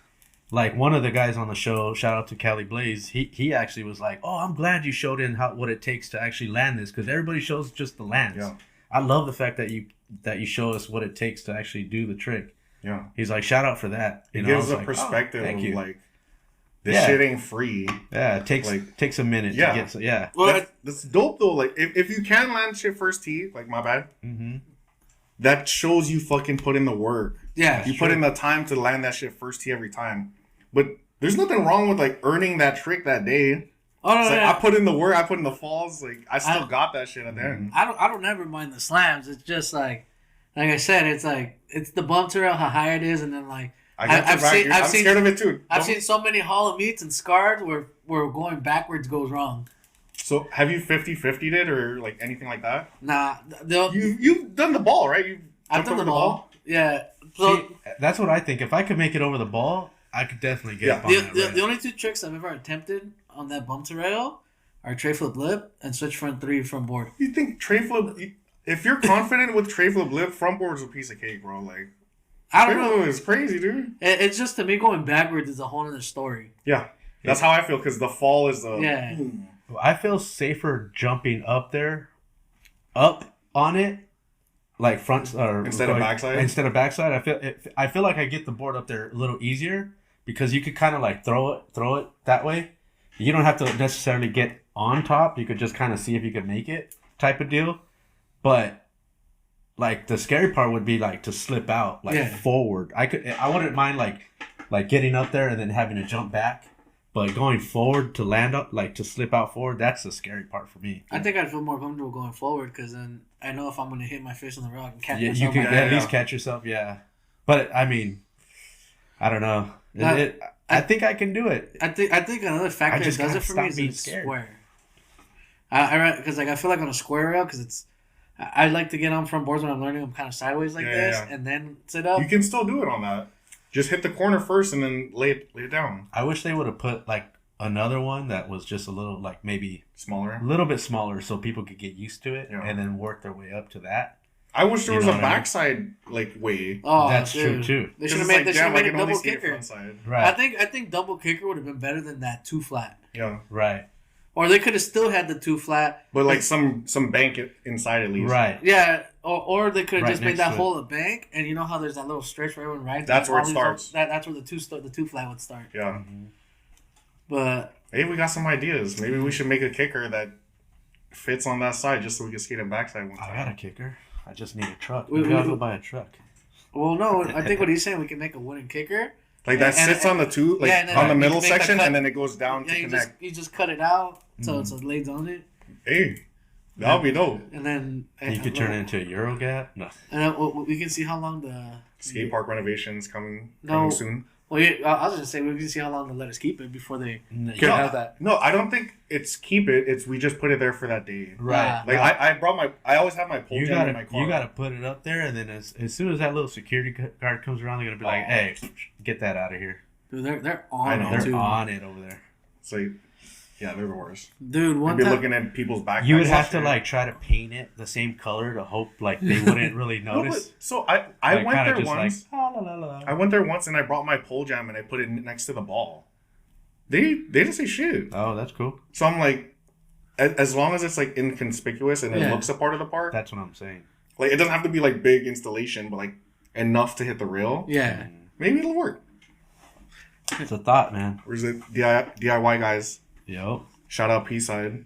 like one of the guys on the show, shout out to Cali Blaze, he actually was like, "Oh, I'm glad you showed in what it takes to actually land this, because everybody shows just the lands. Yeah. I love the fact that you show us what it takes to actually do the trick." Yeah. He's like, "Shout out for that." It gives a perspective of like, this shit ain't free. Yeah, it takes a minute to get. Yeah. Well, that's dope though. Like if you can land shit first tee, like my bad. Mm-hmm. That shows you fucking put in the work. Yeah, you put in the time to land that shit first tee every time. But there's nothing wrong with like earning that trick that day. Oh no, it's like, yeah. I put in the work, I put in the falls. Like I still got that shit at the end. I don't ever mind the slams. It's just like I said, it's like it's the bump to how high it is, and then like I'm scared of it too. I've seen so many hollow meets and scarred where going backwards goes wrong. So have you 50-50'd it or like anything like that? Nah, you've done the ball, right? I've done the ball. Yeah. So see, that's what I think. If I could make it over the ball, I could definitely get up on that. The only two tricks I've ever attempted on that bump to rail are tray flip lip and switch front 3 front board. You think tray flip? If you're confident with tray flip lip, front board is a piece of cake, bro. Like I don't know. It's crazy, dude. It's just to me going backwards is a whole other story. Yeah, that's how I feel because the fall is the I feel safer jumping up on it, like front or instead of backside. Instead of backside, I feel like I get the board up there a little easier because you could kind of like throw it that way. You don't have to necessarily get on top. You could just kind of see if you could make it, type of deal. But like the scary part would be like to slip out forward. I wouldn't mind like getting up there and then having to jump back. But going forward to land up, like to slip out forward, that's the scary part for me. I think I'd feel more comfortable going forward because then I know if I'm going to hit my face on the rock and catch myself. You can at least catch yourself, yeah. But I mean, I don't know. I think I can do it. I think another factor that does it for me is it's square. Because I feel like on a square rail, because I like to get on front boards when I'm learning them kind of sideways like this and then sit up. You can still do it on that. Just hit the corner first and then lay it down. I wish they would have put like another one that was just a little like maybe smaller, a little bit smaller, so people could get used to it and then work their way up to that. I wish there was a backside like way. Oh, that's true too. They should have made a double kicker. Right. I think double kicker would have been better than that 2 flat. Yeah. Right. Or they could have still had the 2 flat, but like some bank inside at least. Right. Yeah. Or they could have just made that hole a bank, and you know how there's that little stretch where everyone rides. That's where it starts. That's where the 2 flat would start. Yeah. Mm-hmm. But hey, we got some ideas. Maybe we should make a kicker that fits on that side, just so we can skate it backside one time. I got a kicker. I just need a truck. We gotta go buy a truck. Well, no, I think what he's saying, we can make a wooden kicker. Like that sits on the two, like on the middle section, and then it goes down to connect. You just cut it out, so it lays on it. Hey, that would be dope. And then you could turn it into a Euro gap. No. And then we can see how long the skate park renovations coming soon. Well, I was gonna say we can see how long they let us keep it before they can have that. No, I don't think it's keep it. It's we just put it there for that day. Right. Like I always have my pole jam in my car. You gotta put it up there, and then as soon as that little security guard comes around, they're gonna be like, "Hey, get that out of here." Dude, they're on it. They're on it over there. It's like, yeah, they're the worst. Dude, one time looking at people's backpacks. You would have to like try to paint it the same color to hope like they wouldn't really notice. No, so I went there once. I went there once and I brought my pole jam and I put it next to the ball. They didn't say shit. Oh, that's cool. So I'm like, as long as it's like inconspicuous and it looks a part of the park. That's what I'm saying. Like it doesn't have to be like big installation, but like enough to hit the rail. Yeah, maybe it'll work. It's a thought, man. Or is it DIY guys? Yep. Shout out P-side.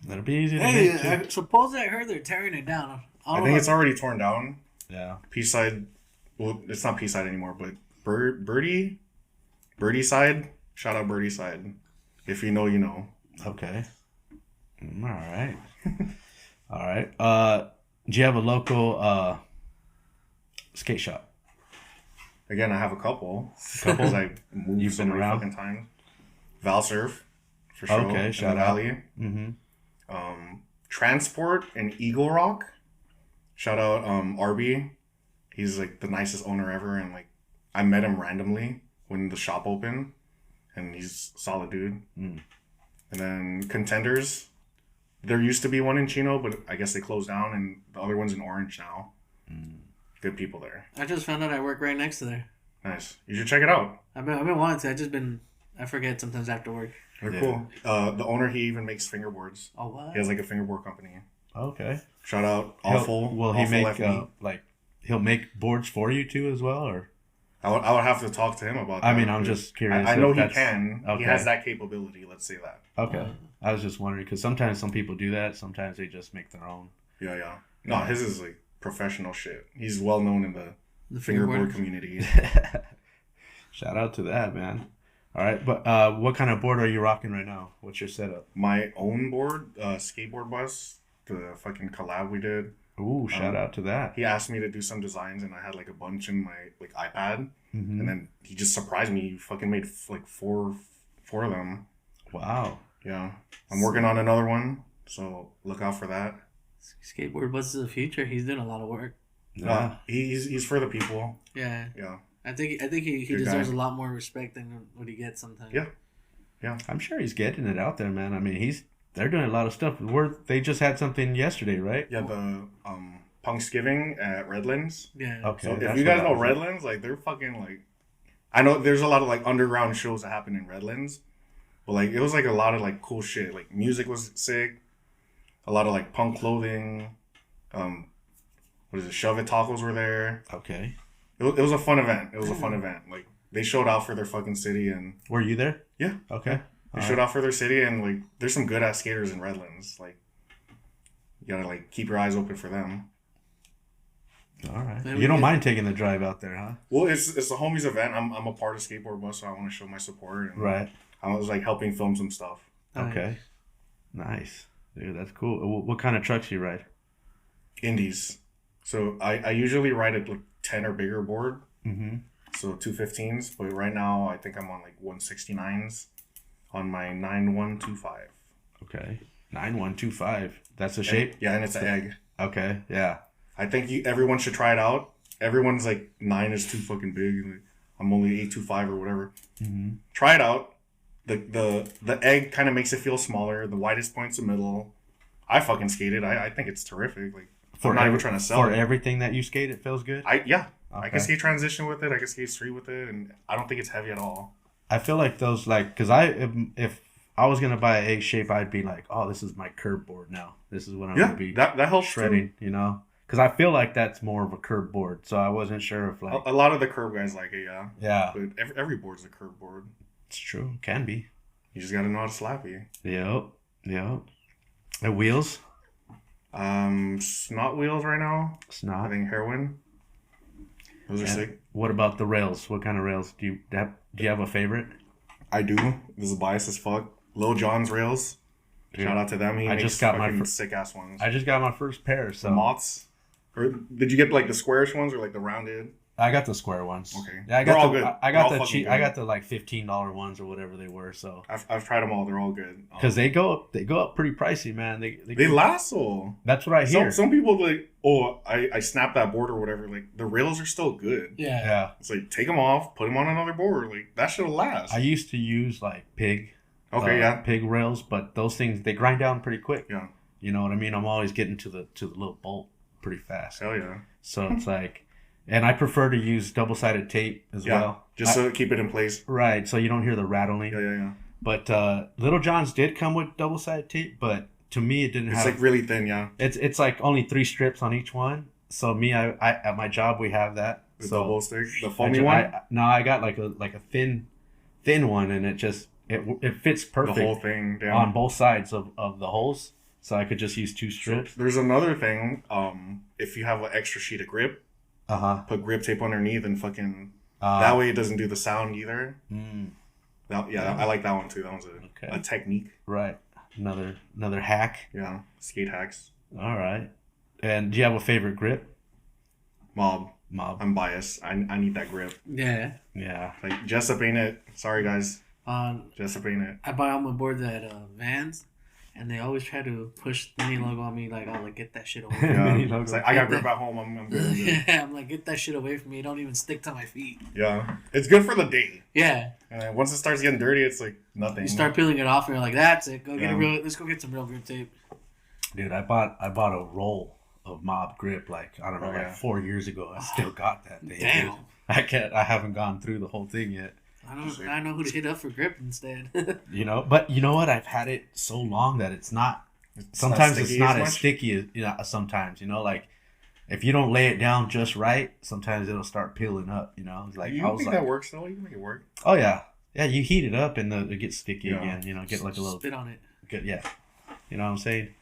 That'll be easy to make too. I suppose I heard they're tearing it down. I think it's already torn down. Yeah. P-side. Well, it's not P-side anymore, but Birdie side. Shout out Birdie side. If you know, you know. Okay. All right. All right. Do you have a local skate shop? Again, I have a couple. Because I moved You've been around fucking time. Valsurf, for sure. Okay, shout out. Valley. Mm-hmm. Transport and Eagle Rock. Shout out Arby. He's like the nicest owner ever, and like I met him randomly when the shop opened, and he's a solid dude. And then Contenders. There used to be one in Chino, but I guess they closed down, and the other one's in Orange now. Good people there. I just found out I work right next to there. Nice. You should check it out. I've been wanting to. I forget sometimes after work. They're cool. The owner, he even makes fingerboards. Oh, what? He has like a fingerboard company. Okay. Shout out Awful. Will he make he'll make boards for you too as well, or? I would have to talk to him about that. I mean, I'm just curious. I know he can. Okay. He has that capability. Let's say that. Okay. I was just wondering because sometimes some people do that. Sometimes they just make their own. Yeah. No, his is like professional shit. He's well known in the fingerboard community. Shout out to that, man. All right, but what kind of board are you rocking right now? What's your setup? My own board, skateboard bus, the fucking collab we did. Ooh, shout out to that. He asked me to do some designs, and I had like a bunch in my like iPad, and then he just surprised me. He fucking made like four of them. Wow. Yeah, I'm working on another one, so look out for that. Skateboard buses of the future. He's doing a lot of work. Yeah. He's for the people. Yeah. Yeah. I think he deserves a lot more respect than what he gets sometimes. Yeah. I'm sure he's getting it out there, man. I mean, they're doing a lot of stuff. They just had something yesterday, right? Yeah, the Punksgiving at Redlands. Yeah. Okay. So if you guys know Redlands, like they're fucking like, I know there's a lot of like underground shows that happen in Redlands, but like it was like a lot of like cool shit. Like music was sick, a lot of like punk clothing. What is it? Shove It tacos were there. Okay. It was a fun event. Like they showed out for their fucking city and. Were you there? Yeah. Okay. They showed out for their city and like there's some good ass skaters in Redlands. Like you gotta like keep your eyes open for them. All right. You don't mind taking the drive out there, huh? Well, it's a homies event. I'm a part of Skateboard Bus, so I want to show my support. And right. I was like helping film some stuff. Okay. Nice. Dude, that's cool. What kind of trucks you ride? Indies. So I usually ride a like 10 or bigger board. Mm-hmm. So 215s, but right now I think I'm on like 169s on my 9125. Okay. 9125. That's the shape? Yeah, and it's an egg. Okay. Yeah. I think everyone should try it out. Everyone's like 9 is too fucking big. Like, I'm only 825 or whatever. Mm-hmm. Try it out. The egg kind of makes it feel smaller. The widest point's the middle. I fucking skated. I think it's terrific. Like I'm not even trying to sell for it. Everything that you skate, it feels good. Okay. I can Okay. skate transition with it. I can skate street with it, and I don't think it's heavy at all. I feel like those because if I was gonna buy an egg shape, I'd be like, oh, this is my curb board now. This is what I'm gonna be that helps shredding. Too. You know, because I feel like that's more of a curb board. So I wasn't sure if like a lot of the curb guys like it. Yeah. But every board's a curb board. It's true. Can be. You just gotta know how to slap you. Yep. The wheels. Snot wheels right now. Snot. I think heroin. Those are sick. What about the rails? What kind of rails do you have a favorite? I do. This is biased as fuck. Lil Jon's rails. Dude, Shout out to them. He I makes just got my sick ass ones. I just got my first pair. So the Mott's. Or did you get like the squarish ones or like the rounded? I got the square ones. Okay. Yeah, They're all good. I got They're the all cheap. fucking I good. got the like $15 ones or whatever they were. So I've tried them all. They're all good. because they go up pretty pricey, man. They last so. That's what I hear. Some people like, oh, I snapped that board or whatever. Like the rails are still good. Yeah. It's like take them off, put them on another board. Like that should last. I used to use like pig. Okay, pig rails, but those things they grind down pretty quick. Yeah. You know what I mean? I'm always getting to the little bolt pretty fast. Hell yeah. So it's like, and I prefer to use double-sided tape as well. Just so keep it in place. Right, so you don't hear the rattling. Yeah. But Little John's did come with double-sided tape, but to me it didn't It's have. like really thin, yeah. It's like only 3 strips on each one. So me, I at my job we have that. The so double stick, the foamy one. I got like a thin one, and it just it fits perfect. The whole thing down on both sides of the holes. So I could just use 2 strips. So there's another thing. If you have an extra sheet of grip, put grip tape underneath and fucking. That way it doesn't do the sound either. I like that one too. That one's a technique. Right. Another hack. Yeah, skate hacks. All right. And do you have a favorite grip? Mob. Mob. I'm biased. I need that grip. Yeah. Yeah. Like Jessup ain't it. Sorry guys. Jessup ain't it. I buy all my boards at Vans, and they always try to push the mini logo on me. Like, oh, like get that shit away. Yeah. It's like I got grip at home. I'm good. Yeah, I'm like, get that shit away from me. It don't even stick to my feet. Yeah, it's good for the day. Yeah. And then once it starts getting dirty, it's like nothing. You start peeling it off, and you're like, that's it. Let's go get some real grip tape. Dude, I bought a roll of Mob grip like 4 years ago. I still got that thing. Damn. I can't. I haven't gone through the whole thing yet. I know who to hit up for grip instead. You know, but you know what? I've had it so long that it's not. Sometimes it's not as sticky as sometimes, like if you don't lay it down just right, sometimes it'll start peeling up. Like you think that works though? You can make it work. Oh yeah. You heat it up and it gets sticky again. Get like a little spit on it. Good, yeah. You know what I'm saying?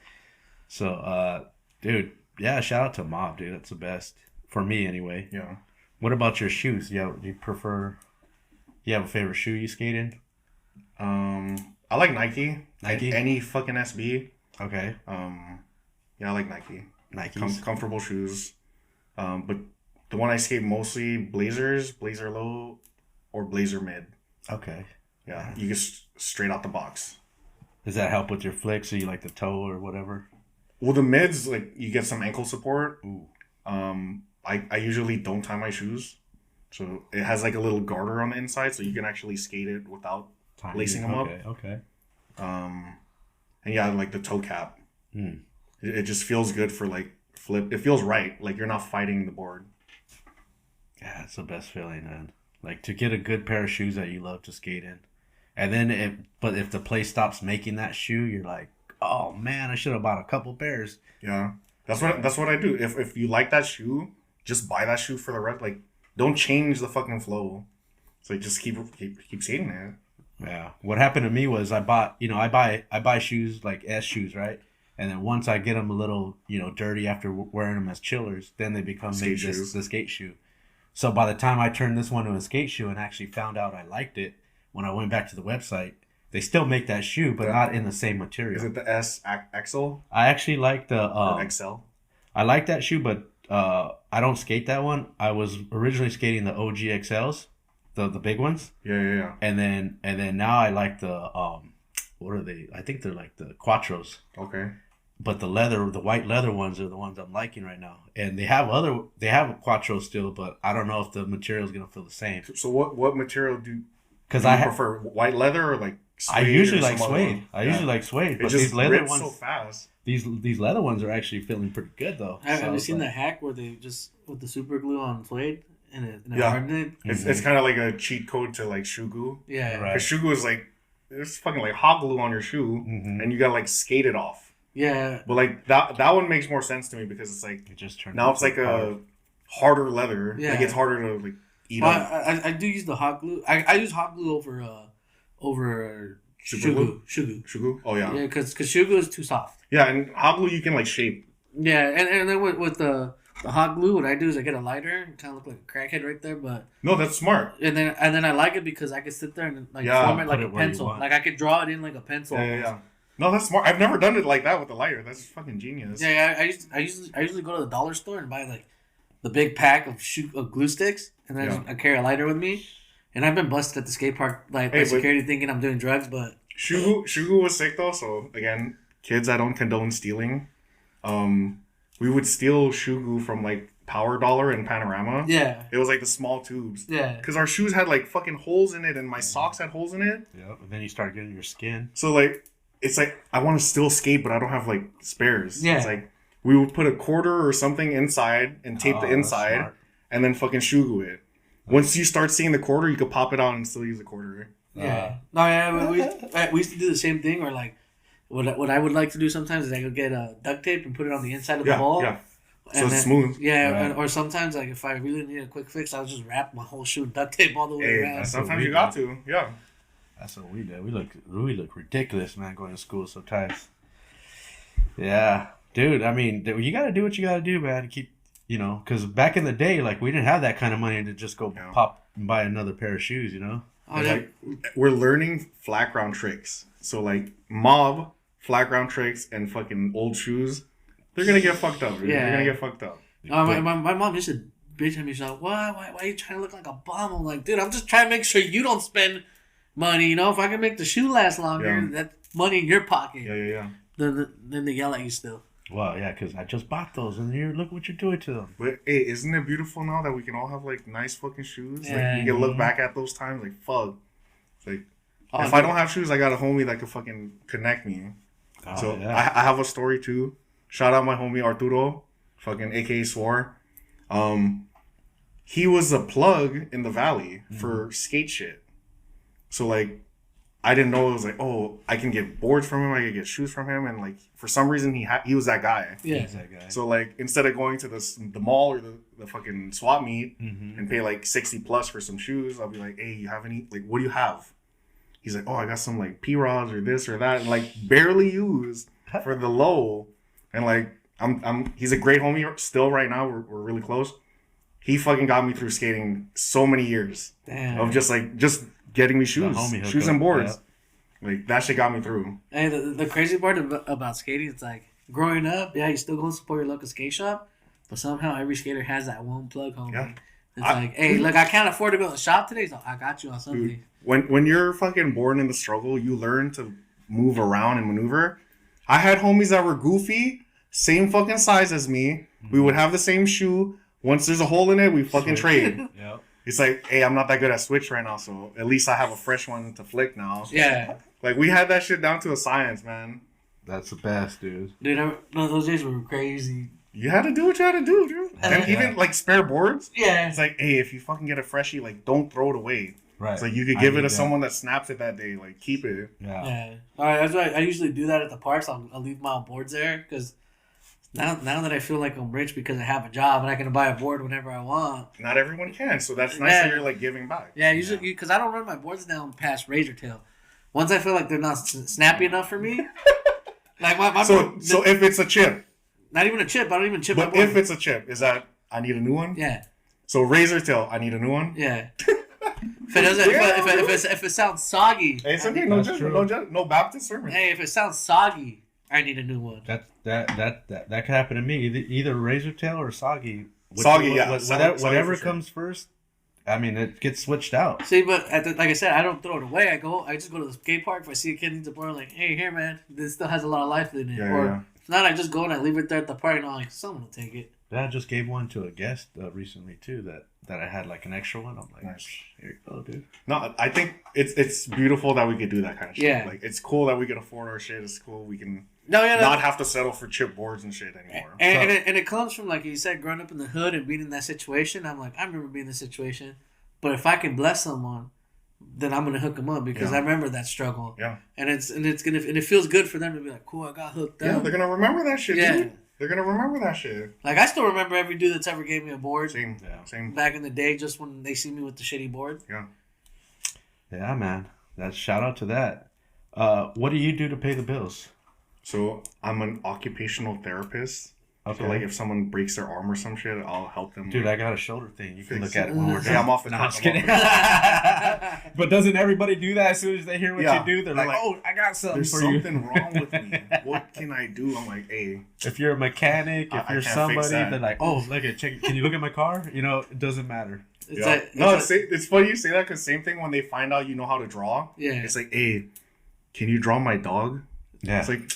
So, dude, yeah. Shout out to Mob, dude. That's the best for me, anyway. Yeah. What about your shoes? Do you prefer? You have a favorite shoe you skate in? I like Nike. Any fucking SB. Okay. Yeah, I like Nike. Nikes. Comfortable shoes. But the one I skate mostly Blazers, Blazer Low, or Blazer Mid. Okay. Yeah, you get straight out the box. Does that help with your flicks? So you like the toe or whatever? Well, the mids, like, you get some ankle support. Ooh. I usually don't tie my shoes. So it has like a little garter on the inside, so you can actually skate it without lacing them up. Okay. And yeah, like the toe cap. Mm. It just feels good for like flip. It feels right. Like you're not fighting the board. Yeah, it's the best feeling, man. Like to get a good pair of shoes that you love to skate in. And then if the place stops making that shoe, you're like, oh man, I should have bought a couple pairs. Yeah. That's what I do. If you like that shoe, just buy that shoe for the rest. Like, don't change the fucking flow. So just keep skating it. Yeah. What happened to me was I buy shoes like S shoes, right? And then once I get them a little, dirty after wearing them as chillers, then they become the skate shoe. So by the time I turned this one to a skate shoe and actually found out I liked it, when I went back to the website, they still make that shoe, but not in the same material. Is it the S XL? I actually like the XL. I like that shoe, but I don't skate that one. I was originally skating the OG XLs, the big ones. Yeah. And then now I like the what are they? I think they're like the Quattros. Okay. But the white leather ones are the ones I'm liking right now. And they have Quattros still, but I don't know if the material is gonna feel the same. So what material do you prefer? White leather or like suede? I usually like suede. Usually like suede, but these leather ones so fast. These leather ones are actually feeling pretty good though. Have you seen the hack where they just with the super glue on suede and it hardened it? It's kind of like a cheat code to like shoe glue. Yeah, right. Because shoe glue is like it's fucking like hot glue on your shoe, and you gotta like skate it off. Yeah, but like that one makes more sense to me because it's like it just turned now it's like a harder leather. Yeah, like it's harder to like eat up. I do use the hot glue. I use hot glue over shoe glue. Oh yeah. Yeah, because shoe glue is too soft. Yeah, and hot glue you can like shape. Yeah, and then with the hot glue, what I do is I get a lighter and kind of look like a crackhead right there, but no, that's smart. And then I like it because I can sit there and like form it like a pencil. Like I could draw it in like a pencil. Yeah. No, that's smart. I've never done it like that with the lighter. That's fucking genius. Yeah, I usually go to the dollar store and buy like the big pack of glue sticks, and then I carry a lighter with me. And I've been busted at the skate park by security thinking I'm doing drugs, but shoe glue was sick though. So again, kids, I don't condone stealing. We would steal shoe glue from like Power Dollar and Panorama. Yeah, it was like the small tubes. Yeah, because our shoes had like fucking holes in it, and my socks had holes in it. Yeah, and then you start getting your skin. So like. It's like, I want to still skate, but I don't have, like, spares. Yeah. It's like, we would put a quarter or something inside and tape the inside and then fucking shoe glue it. Once you start seeing the quarter, you could pop it out and still use the quarter. Yeah. We used to do the same thing where, like, what I would like to do sometimes is I would get duct tape and put it on the inside of the ball. Yeah, so it's smooth. Yeah, right. Or sometimes, like, if I really need a quick fix, I'll just wrap my whole shoe in duct tape all the way around. Sometimes you got to, yeah. That's what we did. We look ridiculous, man, going to school sometimes. Yeah. Dude, I mean, you got to do what you got to do, man, to keep, because back in the day, like, we didn't have that kind of money to just go pop and buy another pair of shoes, Oh, like, we're learning flat ground tricks. So, like, mob, flat ground tricks, and fucking old shoes, they're going to get fucked up. Yeah. They're going to get fucked up. My mom used to bitch at me. She's like, why are you trying to look like a bum? I'm like, dude, I'm just trying to make sure you don't spend money, if I can make the shoe last longer, that's money in your pocket. Yeah. Then they yell at you still. Well, yeah, because I just bought those, and here, look what you're doing to them. But hey, isn't it beautiful now that we can all have like nice fucking shoes? Yeah. Like you can look back at those times, like fuck. It's like if I don't have shoes, I got a homie that could fucking connect me. So yeah. I have a story too. Shout out my homie Arturo, fucking AKA Swore. he was a plug in the valley for skate shit. So like, I didn't know it was like, oh, I can get boards from him, I can get shoes from him, and like for some reason he was that guy. Yeah, He's that guy. So like, instead of going to the mall or the fucking swap meet and pay like 60 plus for some shoes, I'll be like, hey, you have any, like, what do you have? He's like, oh, I got some like P-Rods or this or that, and like barely used for the low. And like, he's a great homie still right now. We're really close. He fucking got me through skating so many years of just getting me shoes and boards. Yeah. Like that shit got me through. Hey, the crazy part about skating, it's like growing up, yeah, you still go support your local skate shop, but somehow every skater has that one plug homie. Yeah. It's like, hey, look, I can't afford to go to the shop today, so I got you on something. Dude, when you're fucking born in the struggle, you learn to move around and maneuver. I had homies that were goofy, same fucking size as me. We would have the same shoe. Once there's a hole in it, we fucking trade. Yep. It's like, hey, I'm not that good at switch right now, so at least I have a fresh one to flick now. Yeah. Like, we had that shit down to a science, man. That's the best, dude. Dude, those days were crazy. You had to do what you had to do, dude. And even, like, spare boards. Yeah. It's like, hey, if you fucking get a freshie, like, don't throw it away. Right. It's like, you could give it to someone that snaps it that day. Like, keep it. Yeah. All right, that's why I usually do that at the parks. I'll leave my boards there, because... Now that I feel like I'm rich because I have a job and I can buy a board whenever I want. Not everyone can, so that's nice that you're like giving back. Yeah, usually because I don't run my boards down past razor tail. Once I feel like they're not snappy enough for me, like my so if it's a chip, not even a chip, I don't even chip. But if it's a chip, is that I need a new one? Yeah. So razor tail, I need a new one. Yeah. If it doesn't, if it sounds soggy, hey, it's okay. No Baptist sermon. Hey, if it sounds soggy, I need a new one. That could happen to me. Either razor tail or soggy. Whatever comes first. I mean, it gets switched out. See, but like I said, I don't throw it away. I just go to the skate park. If I see a kid needs a board, I'm like, hey, here, man, this still has a lot of life in it. If not, I just go and I leave it there at the park, and I'm like, someone will take it. I just gave one to a guest recently too. That I had like an extra one. I'm like, nice. Here you go, dude. No, I think it's beautiful that we could do that kind of shit. Yeah. Like, it's cool that we can afford our shit. It's cool we can not have to settle for chip boards and shit anymore. And it comes from, like you said, growing up in the hood and being in that situation. I'm like, I remember being in this situation, but if I can bless someone, then I'm gonna hook them up because I remember that struggle. Yeah. And it feels good for them to be like, cool, I got hooked up. Yeah, they're gonna remember that shit, dude. They're gonna remember that shit. Like, I still remember every dude that's ever gave me a board. Same. Back in the day, just when they see me with the shitty board. Yeah. Yeah, man. That's shout out to that. What do you do to pay the bills? So I'm an occupational therapist. Okay. So like if someone breaks their arm or some shit, I'll help them. Dude, I got a shoulder thing. You can look at it when we're done. Yeah, I'm off the I'm kidding. But doesn't everybody do that as soon as they hear what you do? They're like, oh, I got something for you. There's something wrong with me. What can I do? I'm like, hey. If you're a mechanic, if you're somebody, they're like, oh, look at check. Can you look at my car? You know, it doesn't matter. It's funny you say that because same thing when they find out you know how to draw. Yeah. It's like, hey, can you draw my dog? Yeah. It's like,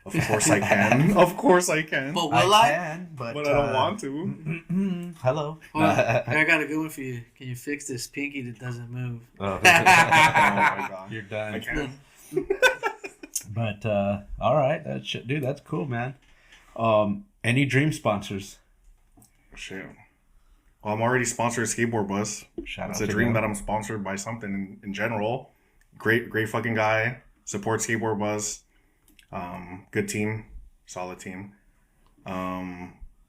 of course I can. Of course I can. But will I? Can, but I don't want to. Hello. Well, I got a good one for you. Can you fix this pinky that doesn't move? Oh my god. You're done. I can. But all right, dude, that's cool, man. Any dream sponsors? Shit. Well, I'm already sponsored a skateboard bus. It's a dream that I'm sponsored by something in general. Great fucking guy. Support skateboard bus. Good team. Solid team.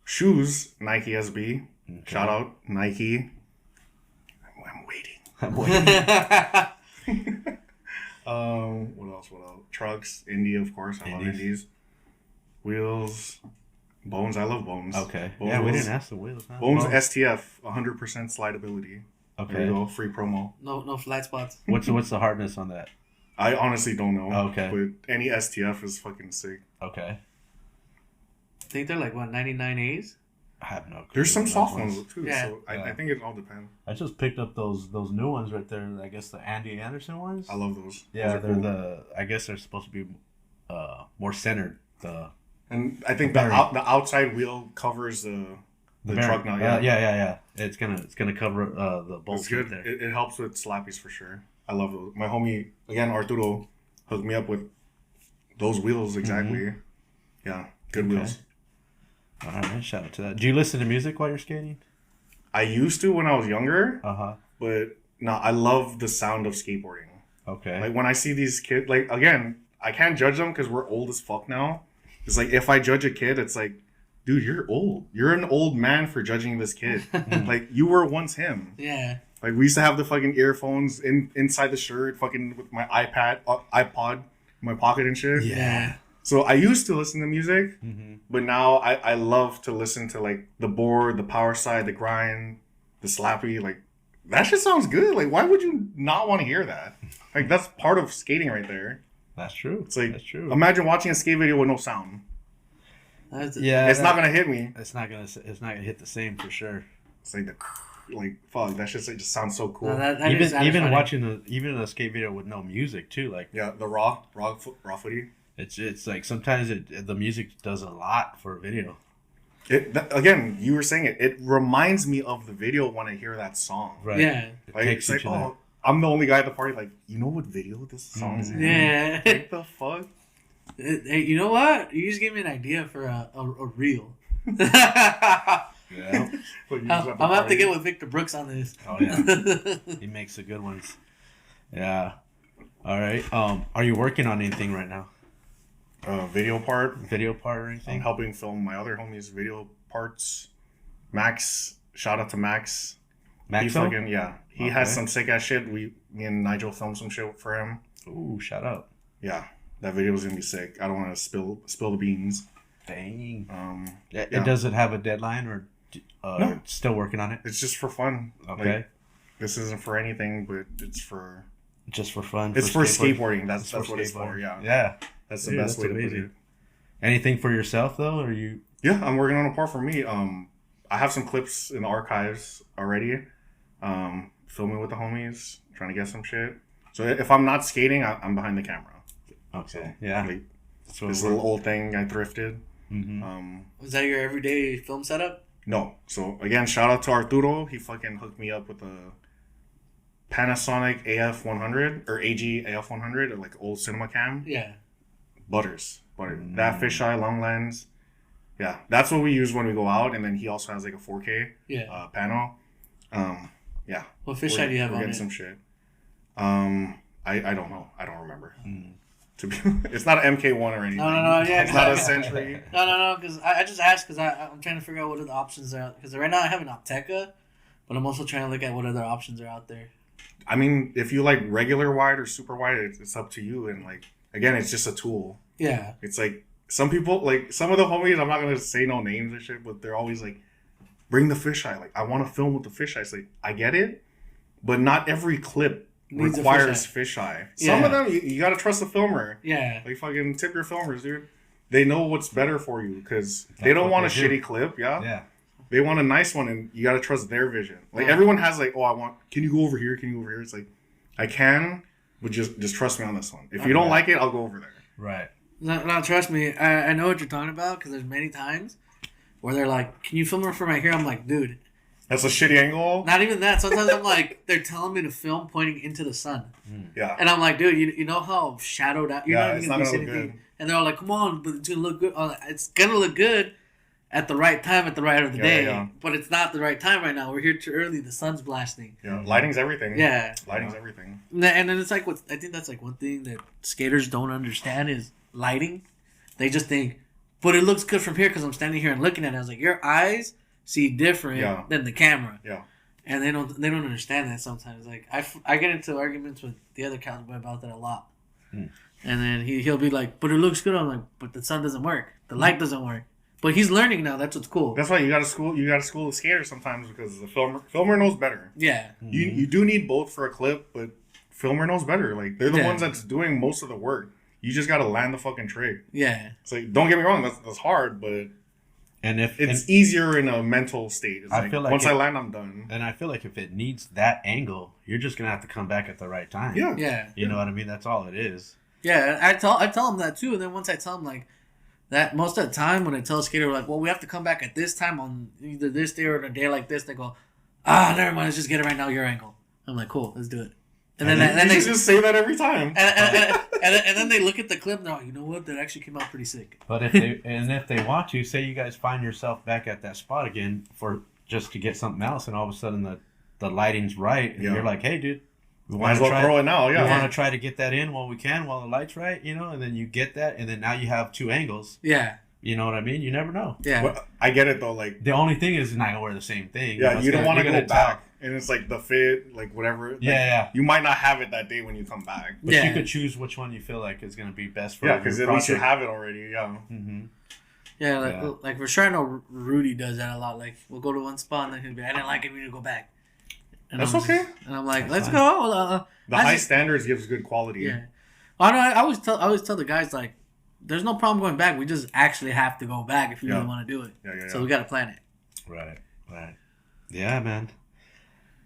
Shoes, Nike SB. Okay. Shout out, Nike. I'm waiting. What else? Trucks, Indy, of course. I love Indies. Wheels. Bones, I love Bones. Okay. Bones, yeah, we didn't ask the wheels. Huh? Bones STF, 100% slidability. Okay. There you go, free promo. No flat spots. What's the hardness on that? I honestly don't know. Okay. But any STF is fucking sick. Okay. I think they're like, what, 99 A's? I have no clue. There's some soft ones too, yeah. So I think it all depends. I just picked up those new ones right there. I guess the Andy Anderson ones. I love those. Yeah, they're cool. I guess they're supposed to be more centered. And I think the outside wheel covers the truck now. Yeah. It's gonna cover the bolts. It's good. Right there. It helps with slappies for sure. I love those. My homie again, Arturo, hooked me up with those wheels exactly. Mm-hmm. Yeah, good wheels. All right, shout out to that. Do you listen to music while you're skating? I used to when I was younger, Uh-huh. but no, I love the sound of skateboarding. Okay. Like when I see these kids, like again, I can't judge them because we're old as fuck now. It's like if I judge a kid, it's like, dude, you're old. You're an old man for judging this kid. Like you were once him. Yeah. Like we used to have the fucking earphones inside the shirt, fucking with my iPod, in my pocket and shit. Yeah. So I used to listen to music, Mm-hmm. but now I love to listen to like the board, the power side, the grind, the slappy. Like that shit sounds good. Like why would you not want to hear that? Like that's part of skating right there. That's true. It's like That's true. imagine watching a skate video with no sound. Yeah. It's not gonna hit me. It's not gonna hit the same for sure. It's like fuck that shit. It just sounds so cool. No, that is Even satisfying. watching a skate video with no music too, like Yeah, the raw footy. it's like sometimes the music does a lot for a video. Again, you were saying it. It reminds me of the video when I hear that song. Right. Yeah. It Like, takes it's you like, to oh, I'm the only guy at the party. Like, you know what video this song is in? Yeah. What the fuck? Hey, you know what? You just gave me an idea for a reel. I'm that. Yeah. Like, you just gonna at the have to party. get with Victor Brooks on this. Oh yeah. He makes the good ones. Yeah. All right. Are you working on anything right now? Video part. Video part or I'm anything? helping film my other homies' video parts. Max, shout out to Max. He Maxo? fucking He has Okay. some sick ass shit. Me and Nigel filmed some shit for him. Ooh, shout out. Yeah, that video is gonna be sick. I don't want to spill the beans. Dang. Yeah. Does it have a deadline or No. still working on it? It's just for fun. Okay. Like, this isn't for anything, but it's for Just for fun. it's for skateboarding. That's for what it's for. skateboarding. Yeah. Yeah. That's the Dude, best that's way to put amazing. it. Anything for yourself though, or you? Yeah, I'm working on a part for me. I have some clips in the archives already. Filming with the homies, trying to get some shit. So if I'm not skating, I'm behind the camera. Okay. So, Yeah. like, That's what this we're- little old thing I thrifted. Mhm. Was that your everyday film setup? No. So again, shout out to Arturo. He fucking hooked me up with a Panasonic AF100 or AG AF100, like old cinema cam. Yeah. Butter. That fisheye long lens. Yeah, that's what we use when we go out. And then he also has like a 4K Yeah. panel. Yeah. What fisheye do you have we're on getting it? some shit. I don't know. I don't remember. To be, it's not an MK1 or anything. No, yeah. It's not a Century. No, because I just asked because I'm trying to figure out what are the options are. Because right now I have an Opteca, but I'm also trying to look at what other options are out there. I mean, if you like regular wide or super wide, it's up to you. And like, again, it's just a tool. Yeah. It's like some people, like some of the homies, I'm not going to say no names or shit, but they're always like, bring the fisheye. Like, I want to film with the fisheye. It's like, I get it, but not every clip Needs a requires fisheye. Yeah. Some of them, you got to trust the filmer. Yeah. Like, fucking tip your filmers, dude. They know what's better for you because they That's don't what want a they do. shitty clip. Yeah. Yeah. They want a nice one, and you got to trust their vision. Like, Yeah. everyone has, like, oh, can you go over here? Can you go over here? It's like, I can, but just trust me on this one. If you don't Okay. like it, I'll go over there. Right. No, trust me. I know what you're talking about because there's many times where they're like, "Can you film it from right here?" I'm like, "Dude, That's a shitty angle. not even that." Sometimes I'm like, they're telling me to film pointing into the sun, Yeah. and I'm like, "Dude, you know how shadowed out? You're Yeah, not it's even not gonna see gonna look anything." good. And they're all like, "Come on, but it's gonna look good." I'm like, it's gonna look good at the right time, at the right of the Yeah, day, yeah. but it's not the right time right now. We're here too early. The sun's blasting. Yeah. Lighting's everything. Yeah, Lighting's everything. and then it's like what I think that's like one thing that skaters don't understand is lighting. They just think, but it looks good from here because I'm standing here and looking at it. I was like, your eyes see different Yeah. than the camera. Yeah. And they don't understand that sometimes. Like I get into arguments with the other cowboy about that a lot. And then he'll be like, but it looks good. I'm like, but the sun doesn't work. The light doesn't work. But he's learning now. That's what's cool. That's why you got to school the skater sometimes because the filmer knows better. Yeah. You do need both for a clip, but filmer knows better. Like they're the Yeah. ones that's doing most of the work. You just got to land the fucking trick. Yeah. It's like, don't get me wrong, that's hard, but And if it's easier in a mental state. It's I like, feel like once it- I land, I'm done. and I feel like if it needs that angle, you're just gonna have to come back at the right time. Yeah. Yeah. You know what I mean? That's all it is. Yeah. I tell him that too. And then once I tell him like that, most of the time when I tell a skater like, well, we have to come back at this time on either this day or a day like this, they go, never mind. Let's just get it right now. Your angle. I'm like, cool. Let's do it. And then You they should just say that every time. and then they look at the clip and they're like, you know what? That actually came out pretty sick. But if they want to, say you guys find yourself back at that spot again for just to get something else, and all of a sudden the lighting's right, and you're like, hey, dude, we might as well throw it now. Yeah, we want to try to get that in while we can, while the light's right, you know, and then you get that, and then now you have 2 angles. Yeah. You know what I mean? You never know. Yeah. But I get it though. Like the only thing is, you're not gonna wear the same thing. Yeah, you don't want to go back, tell. and it's like the fit, like whatever. Like, yeah. You might not have it that day when you come back. But you could choose which one you feel like is gonna be best for. Yeah, because at least you project. have it already. Yeah. Mm-hmm. Yeah, like for sure, I know Rudy does that a lot. Like we'll go to one spot and then he'll be, I didn't like it, we need to go back. And That's I'm okay. And I'm like, That's let's fine. go. The high standards gives good quality. Yeah. I always tell the guys, like, there's no problem going back. We just actually have to go back if you really want to do it. Yeah. So we got to plan it. Right. Yeah, man.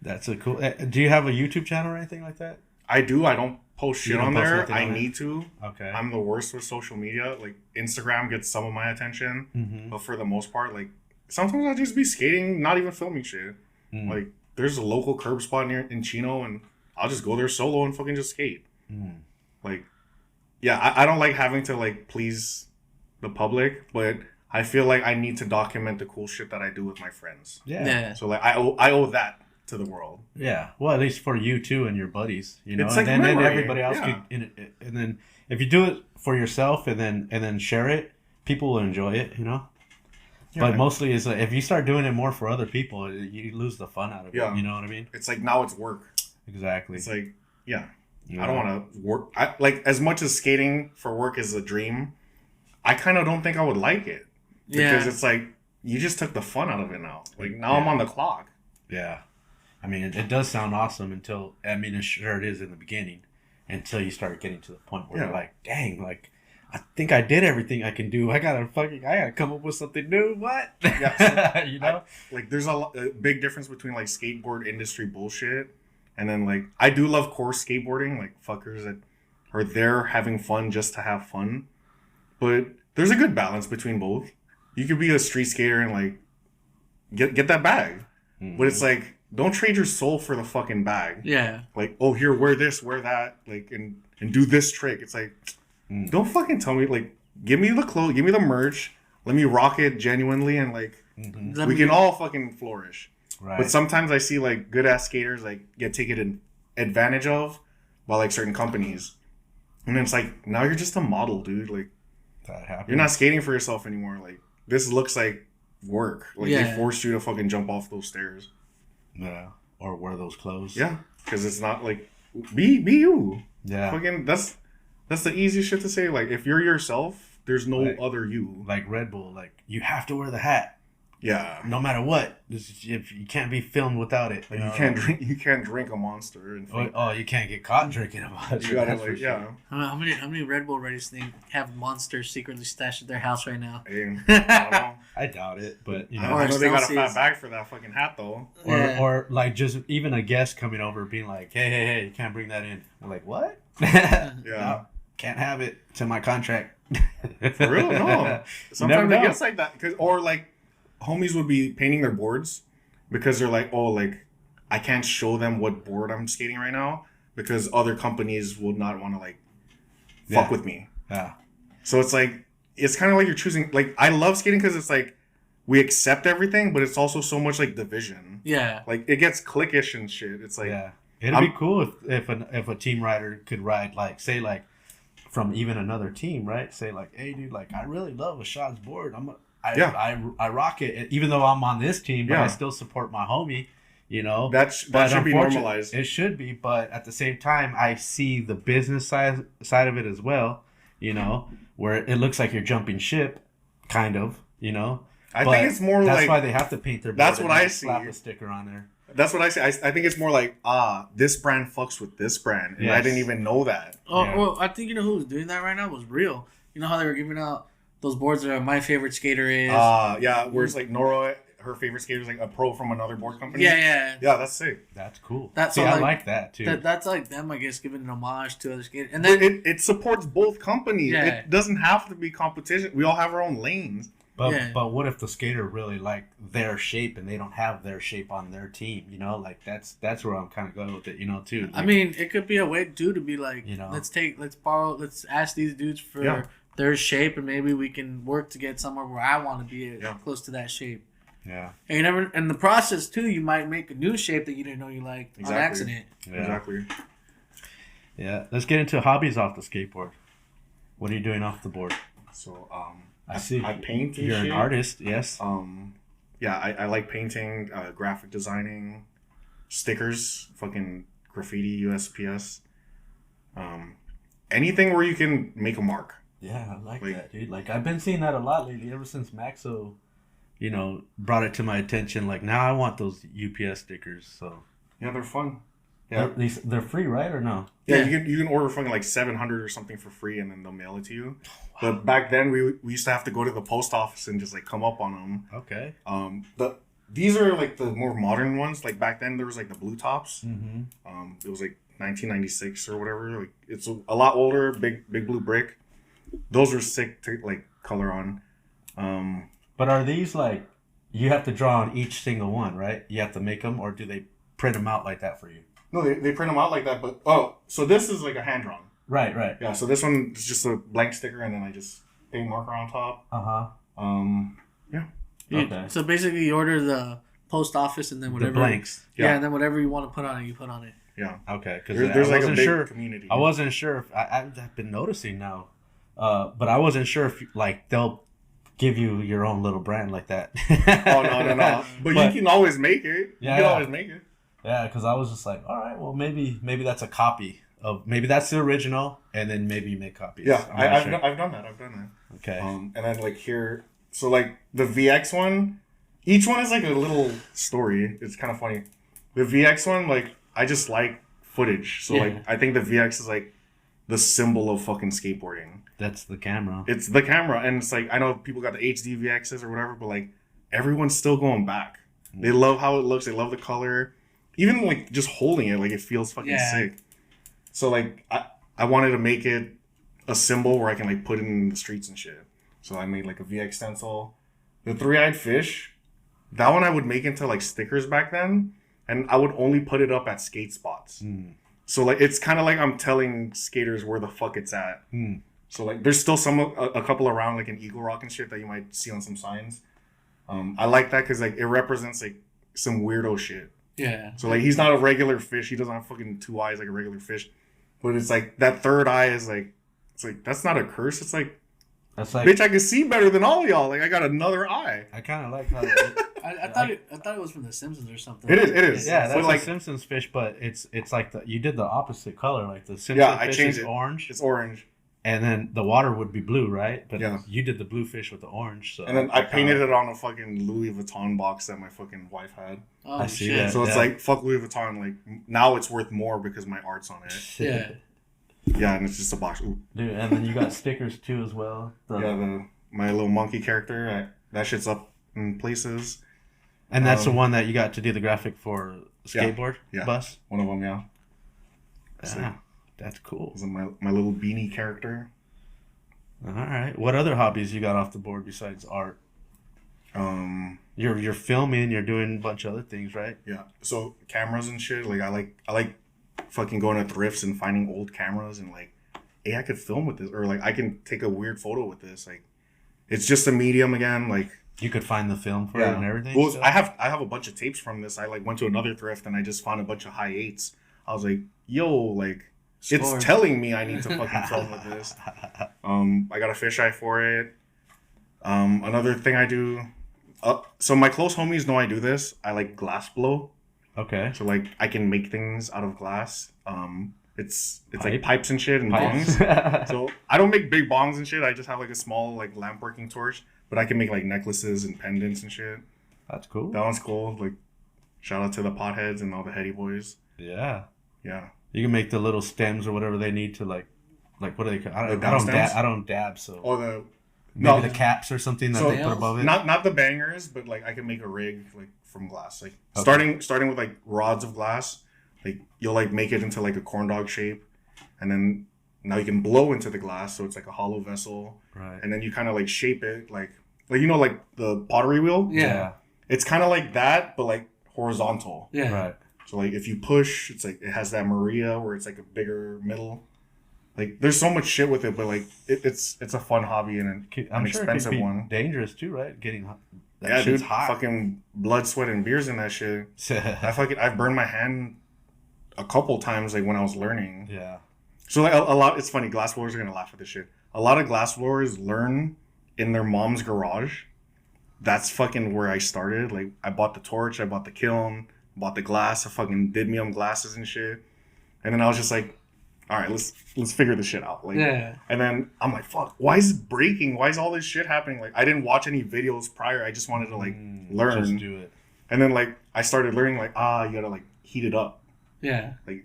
That's a cool. Do you have a YouTube channel or anything like that? I do. I don't post shit on there. I need to. Okay. I'm the worst with social media. Like Instagram gets some of my attention, but for the most part, like sometimes I'll just be skating, not even filming shit. Like there's a local curb spot near in Chino, and I'll just go there solo and fucking just skate. Like, yeah, I don't like having to like please the public, but I feel like I need to document the cool shit that I do with my friends. Yeah. So like I owe that to the world. Yeah. Well, at least for you too and your buddies, you know. It's and like then memory. everybody else could. And then if you do it for yourself and then share it, people will enjoy it. You know. Yeah, but mostly is if you start doing it more for other people, you lose the fun out of it. You know what I mean? It's like now it's work. Exactly. It's like I don't want to work. Like as much as skating for work is a dream, I kind of don't think I would like it because it's like you just took the fun out of it now. Like now I'm on the clock. Yeah. I mean, it does sound awesome until, I mean, it is in the beginning, until you start getting to the point where you're like, dang, like, I think I did everything I can do. I gotta come up with something new. What? Yeah, you know? There's a big difference between like skateboard industry bullshit and then like, I do love course skateboarding, like fuckers that are there having fun just to have fun. But there's a good balance between both. You could be a street skater and like, get that bag. But it's like, don't trade your soul for the fucking bag. Yeah. Like, oh, here, wear this, wear that, like, and do this trick. It's like, don't fucking tell me, like, give me the clothes, give me the merch, let me rock it genuinely, and like, we can all fucking flourish. Right. But sometimes I see like good ass skaters like get taken advantage of by like certain companies, and then it's like, now you're just a model, dude. Like, that happens. You're not skating for yourself anymore. Like, this looks like work. Like they forced you to fucking jump off those stairs. Yeah, or wear those clothes. Yeah, because it's not like be you. Yeah, fucking that's the easiest shit to say. Like if you're yourself, there's no other you. Like Red Bull, like you have to wear the hat. Yeah, no matter what. If you can't be filmed without it. Like you can't drink. You can't drink a Monster. And you can't get caught drinking a Monster. You gotta like sure. How many Red Bull Raiders think have Monsters secretly stashed at their house right now? I don't know. I doubt it, but you know, I know they got a fat bag for that fucking hat though. Or like just even a guest coming over being like, hey, you can't bring that in. I'm like, what? No, can't have it. It's in my contract. For real? No. Sometimes it gets like that or like homies would be painting their boards because they're like, oh, like I can't show them what board I'm skating right now because other companies will not want to like fuck with me. Yeah. So it's like it's kind of like you're choosing. Like I love skating because it's like we accept everything, but it's also so much like division. Yeah. Like it gets cliquish and shit. It's like it'd be cool if a team rider could ride like say like from even another team, right? Say like, hey dude, like I really love Ashad's board. I rock it, even though I'm on this team, but I still support my homie. You know, that should be normalized. It should be, but at the same time, I see the business side of it as well. You know, where it looks like you're jumping ship, kind of. You know, I think it's more that's like why they have to paint their. That's what I see. Slap a sticker on there. That's what I say. I think it's more like this brand fucks with this brand, and I didn't even know that. Oh well, I think you know who was doing that right now was Real. You know how they were giving out those boards that are my favorite skater is. Where it's like Nora, her favorite skater is like a pro from another board company. Yeah. That's sick. That's cool. I like that too. That's like them, I guess, giving an homage to other skaters. And then it supports both companies. Yeah. It doesn't have to be competition. We all have our own lanes. But what if the skater really like their shape and they don't have their shape on their team? You know, like that's where I'm kind of going with it. You know, too. Like, I mean, it could be a way too to be like, you know, let's ask these dudes for their shape, and maybe we can work to get somewhere where I want to be close to that shape. Yeah. And you never, in the process too, you might make a new shape that you didn't know you liked on Exactly. accident. Yeah. Exactly. Yeah. Let's get into hobbies off the skateboard. What are you doing off the board? So I see. I paint and You're shit. an artist, yes. Yeah, I like painting, graphic designing, stickers, fucking graffiti, USPS. Anything where you can make a mark. Yeah, I like that, dude. Like, I've been seeing that a lot lately, ever since Maxo, brought it to my attention. Like, now I want those UPS stickers. So Yeah, they're fun. Yeah, they're free, right, or no? yeah. You can order fucking like 700 or something for free, and then they'll mail it to you. But back then, we used to have to go to the post office and just like come up on them. Okay. These are like the more modern ones. Like back then, there was like the blue tops. Mm-hmm. It was like 1996 or whatever. Like it's a lot older, big blue brick. Those are sick to like color on. But are these like, you have to draw on each single one, right? You have to make them, or do they print them out like that for you? No, they print them out like that. But so this is like a hand drawn. Right. Yeah. So this one is just a blank sticker, and then I just paint marker on top. Yeah. Okay. So basically, you order the post office, and then whatever The blanks. Yeah, and then whatever you want to put on it, you put on it. Yeah. Okay. Because There's I like a wasn't big sure. community. I wasn't sure if I've been noticing now, but I wasn't sure if like they'll give you your own little brand like that. Oh no. But you can always make it. Yeah. You can always make it. Yeah, because I was just like, all right, well maybe that's a copy of, maybe that's the original, and then maybe you make copies. Yeah, I'm not sure. I've done that. Okay. And then like here, so like the VX one, each one is like a little story. It's kind of funny. The VX one, like I just like footage, so like I think the VX is like the symbol of fucking skateboarding. That's the camera. It's the camera, and it's like I know people got the HD VXs or whatever, but like everyone's still going back. They love how it looks. They love the color. Even like just holding it, like it feels fucking sick. So like I wanted to make it a symbol where I can like put it in the streets and shit. So I made like a VX stencil. The three-eyed fish, that one I would make into like stickers back then, and I would only put it up at skate spots. So like it's kind of like I'm telling skaters where the fuck it's at. So like there's still a couple around like in Eagle Rock and shit that you might see on some signs. I like that because like it represents like some weirdo shit. Yeah. So like he's not a regular fish. He doesn't have fucking two eyes like a regular fish. But it's like that third eye is like, it's like that's not a curse. It's like, That's like, bitch, I can see better than all y'all. Like I got another eye. I kind of like how. I thought it was from The Simpsons or something. It is. Yeah, that's but like like Simpsons fish, but it's like you did the opposite color. Like the Simpsons Yeah, I fish changed is it. orange, it's orange. and then the water would be blue, right? But Yeah. you did the blue fish with the orange. So And then I painted it on a fucking Louis Vuitton box that my fucking wife had. Oh, I see shit. that. So it's Yeah. like fuck Louis Vuitton. Like now it's worth more because my art's on it. Yeah. Yeah, and it's just a box. Ooh. Dude, and then you got stickers too as well. My little monkey character. That shit's up in places. And that's the one that you got to do the graphic for skateboard Yeah. bus. One of them, yeah. Ah, that's cool. This is my little beanie character. All right. What other hobbies you got off the board besides art? You're filming. You're doing a bunch of other things, right? Yeah. So cameras and shit. Like I like fucking going to thrifts and finding old cameras and like, hey, I could film with this, or like I can take a weird photo with this. Like, it's just a medium again. Like You could find the film for it and everything. Well, still? I have a bunch of tapes from this. I like went to another thrift and I just found a bunch of high eights. I was like, yo, like Score. it's telling me I need to fucking film with this. I got a fisheye for it. Another thing I do. So my close homies know I do this. I like glass blow. Okay. So like I can make things out of glass. It's Pipe? like pipes and shit and Pipes. bongs. So I don't make big bongs and shit. I just have like a small like lamp working torch. But I can make like necklaces and pendants and shit. That's cool. That one's cool. Like shout out to the potheads and all the heady boys. Yeah. Yeah. You can make the little stems or whatever they need to like what do they call? I The down stems? don't dab, so Or the maybe the caps or something that So- they put above it. not the bangers, but like I can make a rig like from glass. Like Okay. starting with like rods of glass. Like you'll like make it into like a corn dog shape, and then now you can blow into the glass, so it's like a hollow vessel. Right. And then you kind of like shape it like you know like the pottery wheel. Yeah. It's kind of like that, but like horizontal. Yeah. Right. So like if you push, it's like it has that Maria where it's like a bigger middle. Like there's so much shit with it, but like it's a fun hobby and I'm an sure it expensive could be one. dangerous too, right? That shit's hot. Fucking blood, sweat, and beers in that shit. I've burned my hand a couple times, like when I was learning. Yeah. So like a lot, it's funny. Glass blowers are gonna laugh at this shit. A lot of glass blowers learn in their mom's garage. That's fucking where I started. Like I bought the torch, I bought the kiln, bought the glass. I fucking did me on glasses and shit. And then I was just like, all right, let's figure this shit out. Like, yeah. And then I'm like, fuck, why is it breaking? Why is all this shit happening? Like I didn't watch any videos prior. I just wanted to like learn. Just do it. And then like I started learning like you gotta like heat it up. Yeah. Like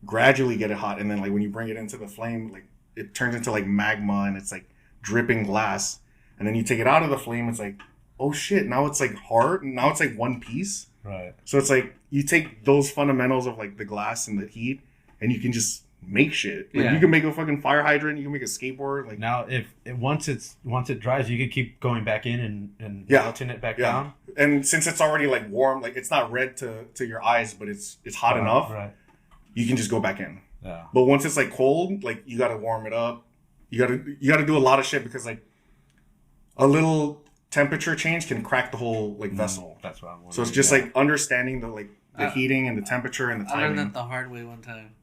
gradually get it hot, and then like when you bring it into the flame, like it turns into like magma and it's like dripping glass. And then you take it out of the flame, it's like, oh shit, now it's like hard, and now it's like one piece. Right. So it's like you take those fundamentals of like the glass and the heat, and you can just make shit. Like you can make a fucking fire hydrant, you can make a skateboard. Like now, once it dries, you could keep going back in and melting it back down. And since it's already like warm, like it's not red to your eyes, but it's hot enough. Right. You can just go back in. Yeah. But once it's like cold, like you gotta warm it up. You gotta do a lot of shit because like a little temperature change can crack the whole like vessel. That's what I'm wondering. So it's just like understanding the heating and the temperature and the timing. I learned that the hard way one time.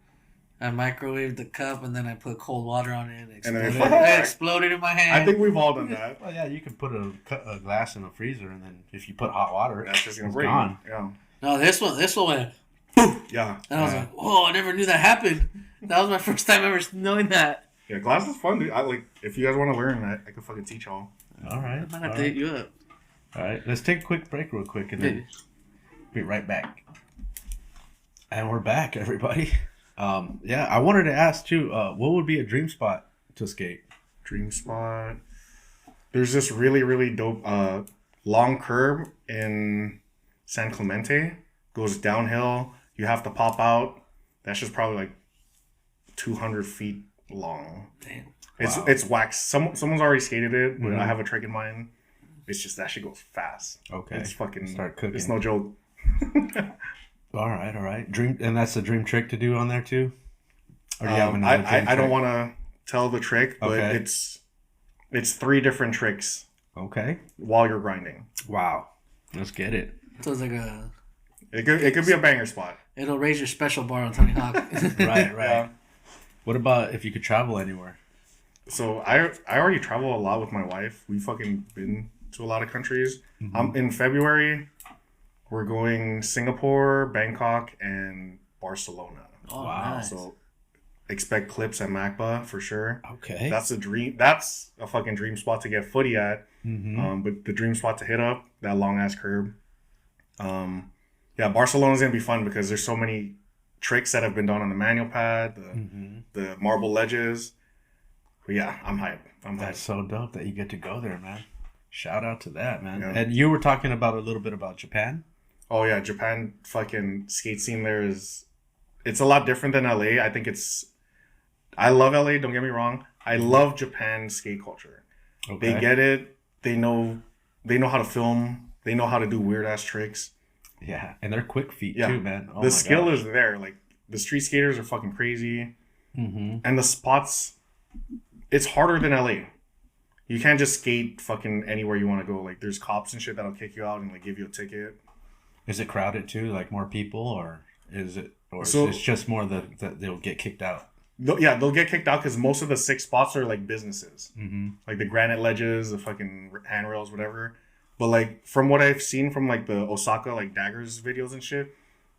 I microwaved the cup and then I put cold water on it and it exploded in my hand. I think we've all done that. Well, yeah, you can put a glass in a freezer and then if you put hot water, that's just gonna break. Gone. Yeah. No, this one went. Boom. Yeah. And I was like, whoa! I never knew that happened. That was my first time ever knowing that. Yeah, glass is fun, dude. I like if you guys want to learn, I can fucking teach y'all. All right. I might have to hit you up. All right, let's take a quick break real quick and then be right back. And we're back, everybody. I wanted to ask too, what would be a dream spot to skate? Dream spot. There's this really, really dope long curb in San Clemente. Goes downhill. You have to pop out. That's just probably like 200 feet long. Damn. It's wax. Someone's already skated it, but I have a trick in mind. It's just that shit goes fast. Okay. It's fucking start cooking. It's no joke. All right. Dream, and that's a dream trick to do on there too. Or do you have another I don't want to tell the trick, but it's 3 different tricks. Okay. While you're grinding. Wow. Let's get it. So it's like a. It could be a banger spot. It'll raise your special bar on Tony Hawk. Right. Yeah. What about if you could travel anywhere? So I already travel a lot with my wife. We've fucking been to a lot of countries. In February, we're going Singapore, Bangkok, and Barcelona. Oh, wow. Nice. So expect clips at MACBA for sure. Okay. That's a dream. That's a fucking dream spot to get footy at. But the dream spot to hit up, that long ass curb. Barcelona's going to be fun because there's so many tricks that have been done on the manual pad, the marble ledges. But yeah, I'm hyped. That's so dope that you get to go there, man. Shout out to that, man. Yeah. And you were talking about a little bit about Japan. Oh yeah, Japan fucking skate scene there it's a lot different than LA. I love LA, don't get me wrong. I love Japan's skate culture. Okay. They get it. They know how to film. They know how to do weird ass tricks. Yeah, and they're quick feet too, man. Oh, the skill is there. Like the street skaters are fucking crazy. And the spots, it's harder than LA. You can't just skate fucking anywhere you want to go. Like there's cops and shit that'll kick you out and like give you a ticket. Is it crowded too? Like more people, or is it's just more that they'll get kicked out? They'll get kicked out because most of the 6 spots are like businesses, like the granite ledges, the fucking handrails, whatever. But like from what I've seen from like the Osaka like Daggers videos and shit,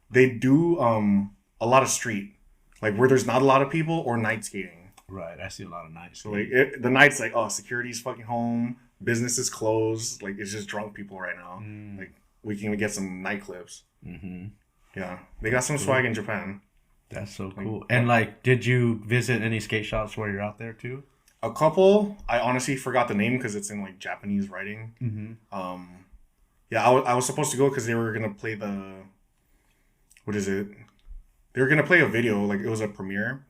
they do a lot of street, like where there's not a lot of people, or night skating. Right, I see a lot of night skating. So like the night's like, oh, security's fucking home, business is closed, like it's just drunk people right now. Like we can get some night clips. Yeah, they got some swag in Japan. That's so cool. And like, did you visit any skate shops while you're out there too? A couple. I honestly forgot the name because it's in like Japanese writing. I was supposed to go because they were gonna play what is it? They were gonna play a video, like it was a premiere,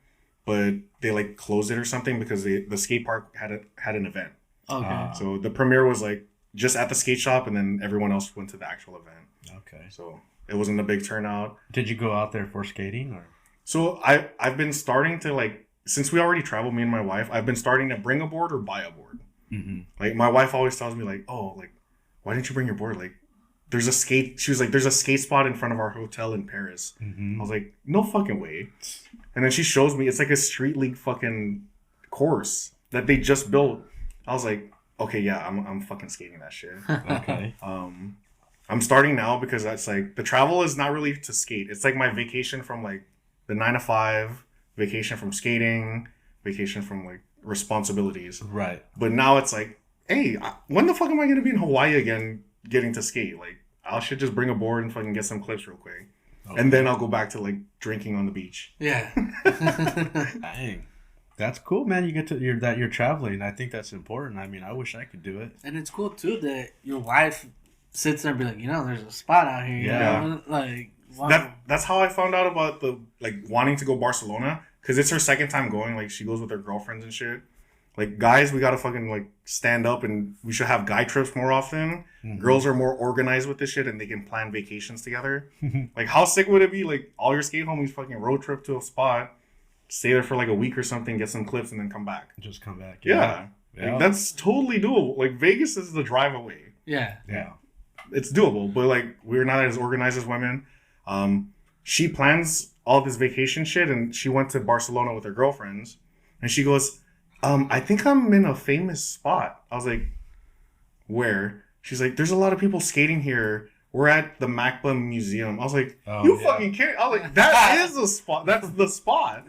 but they like closed it or something because the skate park had an event. Okay. So the premiere was like just at the skate shop, and then everyone else went to the actual event. Okay. So it wasn't a big turnout. Did you go out there for skating or? So I've been starting to like, since we already travel, me and my wife, I've been starting to bring a board or buy a board. Like my wife always tells me like, oh, like why didn't you bring your board? Like, there's a skate. She was like, there's a skate spot in front of our hotel in Paris. I was like, no fucking way. And then she shows me, it's like a street league fucking course that they just built. I was like, okay, yeah, I'm fucking skating that shit. Okay. I'm starting now because that's like, the travel is not really to skate. It's like my vacation from like the 9 to 5, vacation from skating, vacation from like responsibilities. Right. But now it's like, hey, when the fuck am I going to be in Hawaii again getting to skate? Like, I should just bring a board and fucking get some clips real quick. Okay. And then I'll go back to like drinking on the beach. Yeah. Dang. That's cool, man. You get to you're traveling. I think that's important. I mean, I wish I could do it. And it's cool too that your wife sits there and be like, there's a spot out here. Yeah. You know? Like, wow. That's how I found out about the like wanting to go Barcelona, because it's her second time going. Like, she goes with her girlfriends and shit. Like, guys, we gotta fucking like stand up, and we should have guy trips more often. Girls are more organized with this shit, and they can plan vacations together. Like, how sick would it be? Like, all your skate homies fucking road trip to a spot, stay there for like a week or something, get some clips, and then come back. Just come back. Yeah. Like, that's totally doable. Like, Vegas is the drive away. Yeah. It's doable, but like, we're not as organized as women. She plans all this vacation shit, and she went to Barcelona with her girlfriends, and she goes, I think I'm in a famous spot. I was like, where? She's like, there's a lot of people skating here. We're at the MACBA Museum. I was like, fucking kidding? I was like, that is the spot. That's the spot.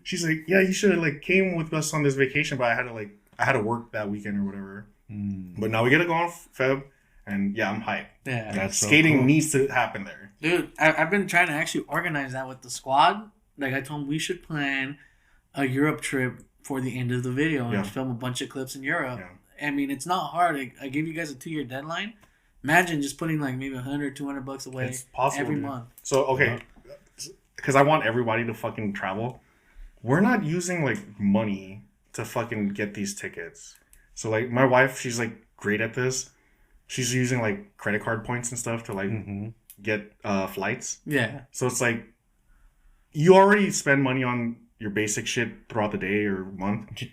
She's like, yeah, you should have like came with us on this vacation, but I had to work that weekend or whatever. But now we get to go on Feb, and yeah, I'm hyped. Yeah. That's skating so cool. Needs to happen there. Dude, I've been trying to actually organize that with the squad. Like, I told them we should plan a Europe trip for the end of the video and film a bunch of clips in Europe. I mean, it's not hard. I gave you guys a 2-year deadline. Imagine just putting like maybe $100, $200 away it's possible, every dude. month. So, okay, because I want everybody to fucking travel. We're not using like money to fucking get these tickets. So like, my wife, she's like great at this. She's using like credit card points and stuff to like get flights. Yeah. So it's like, you already spend money on your basic shit throughout the day or month.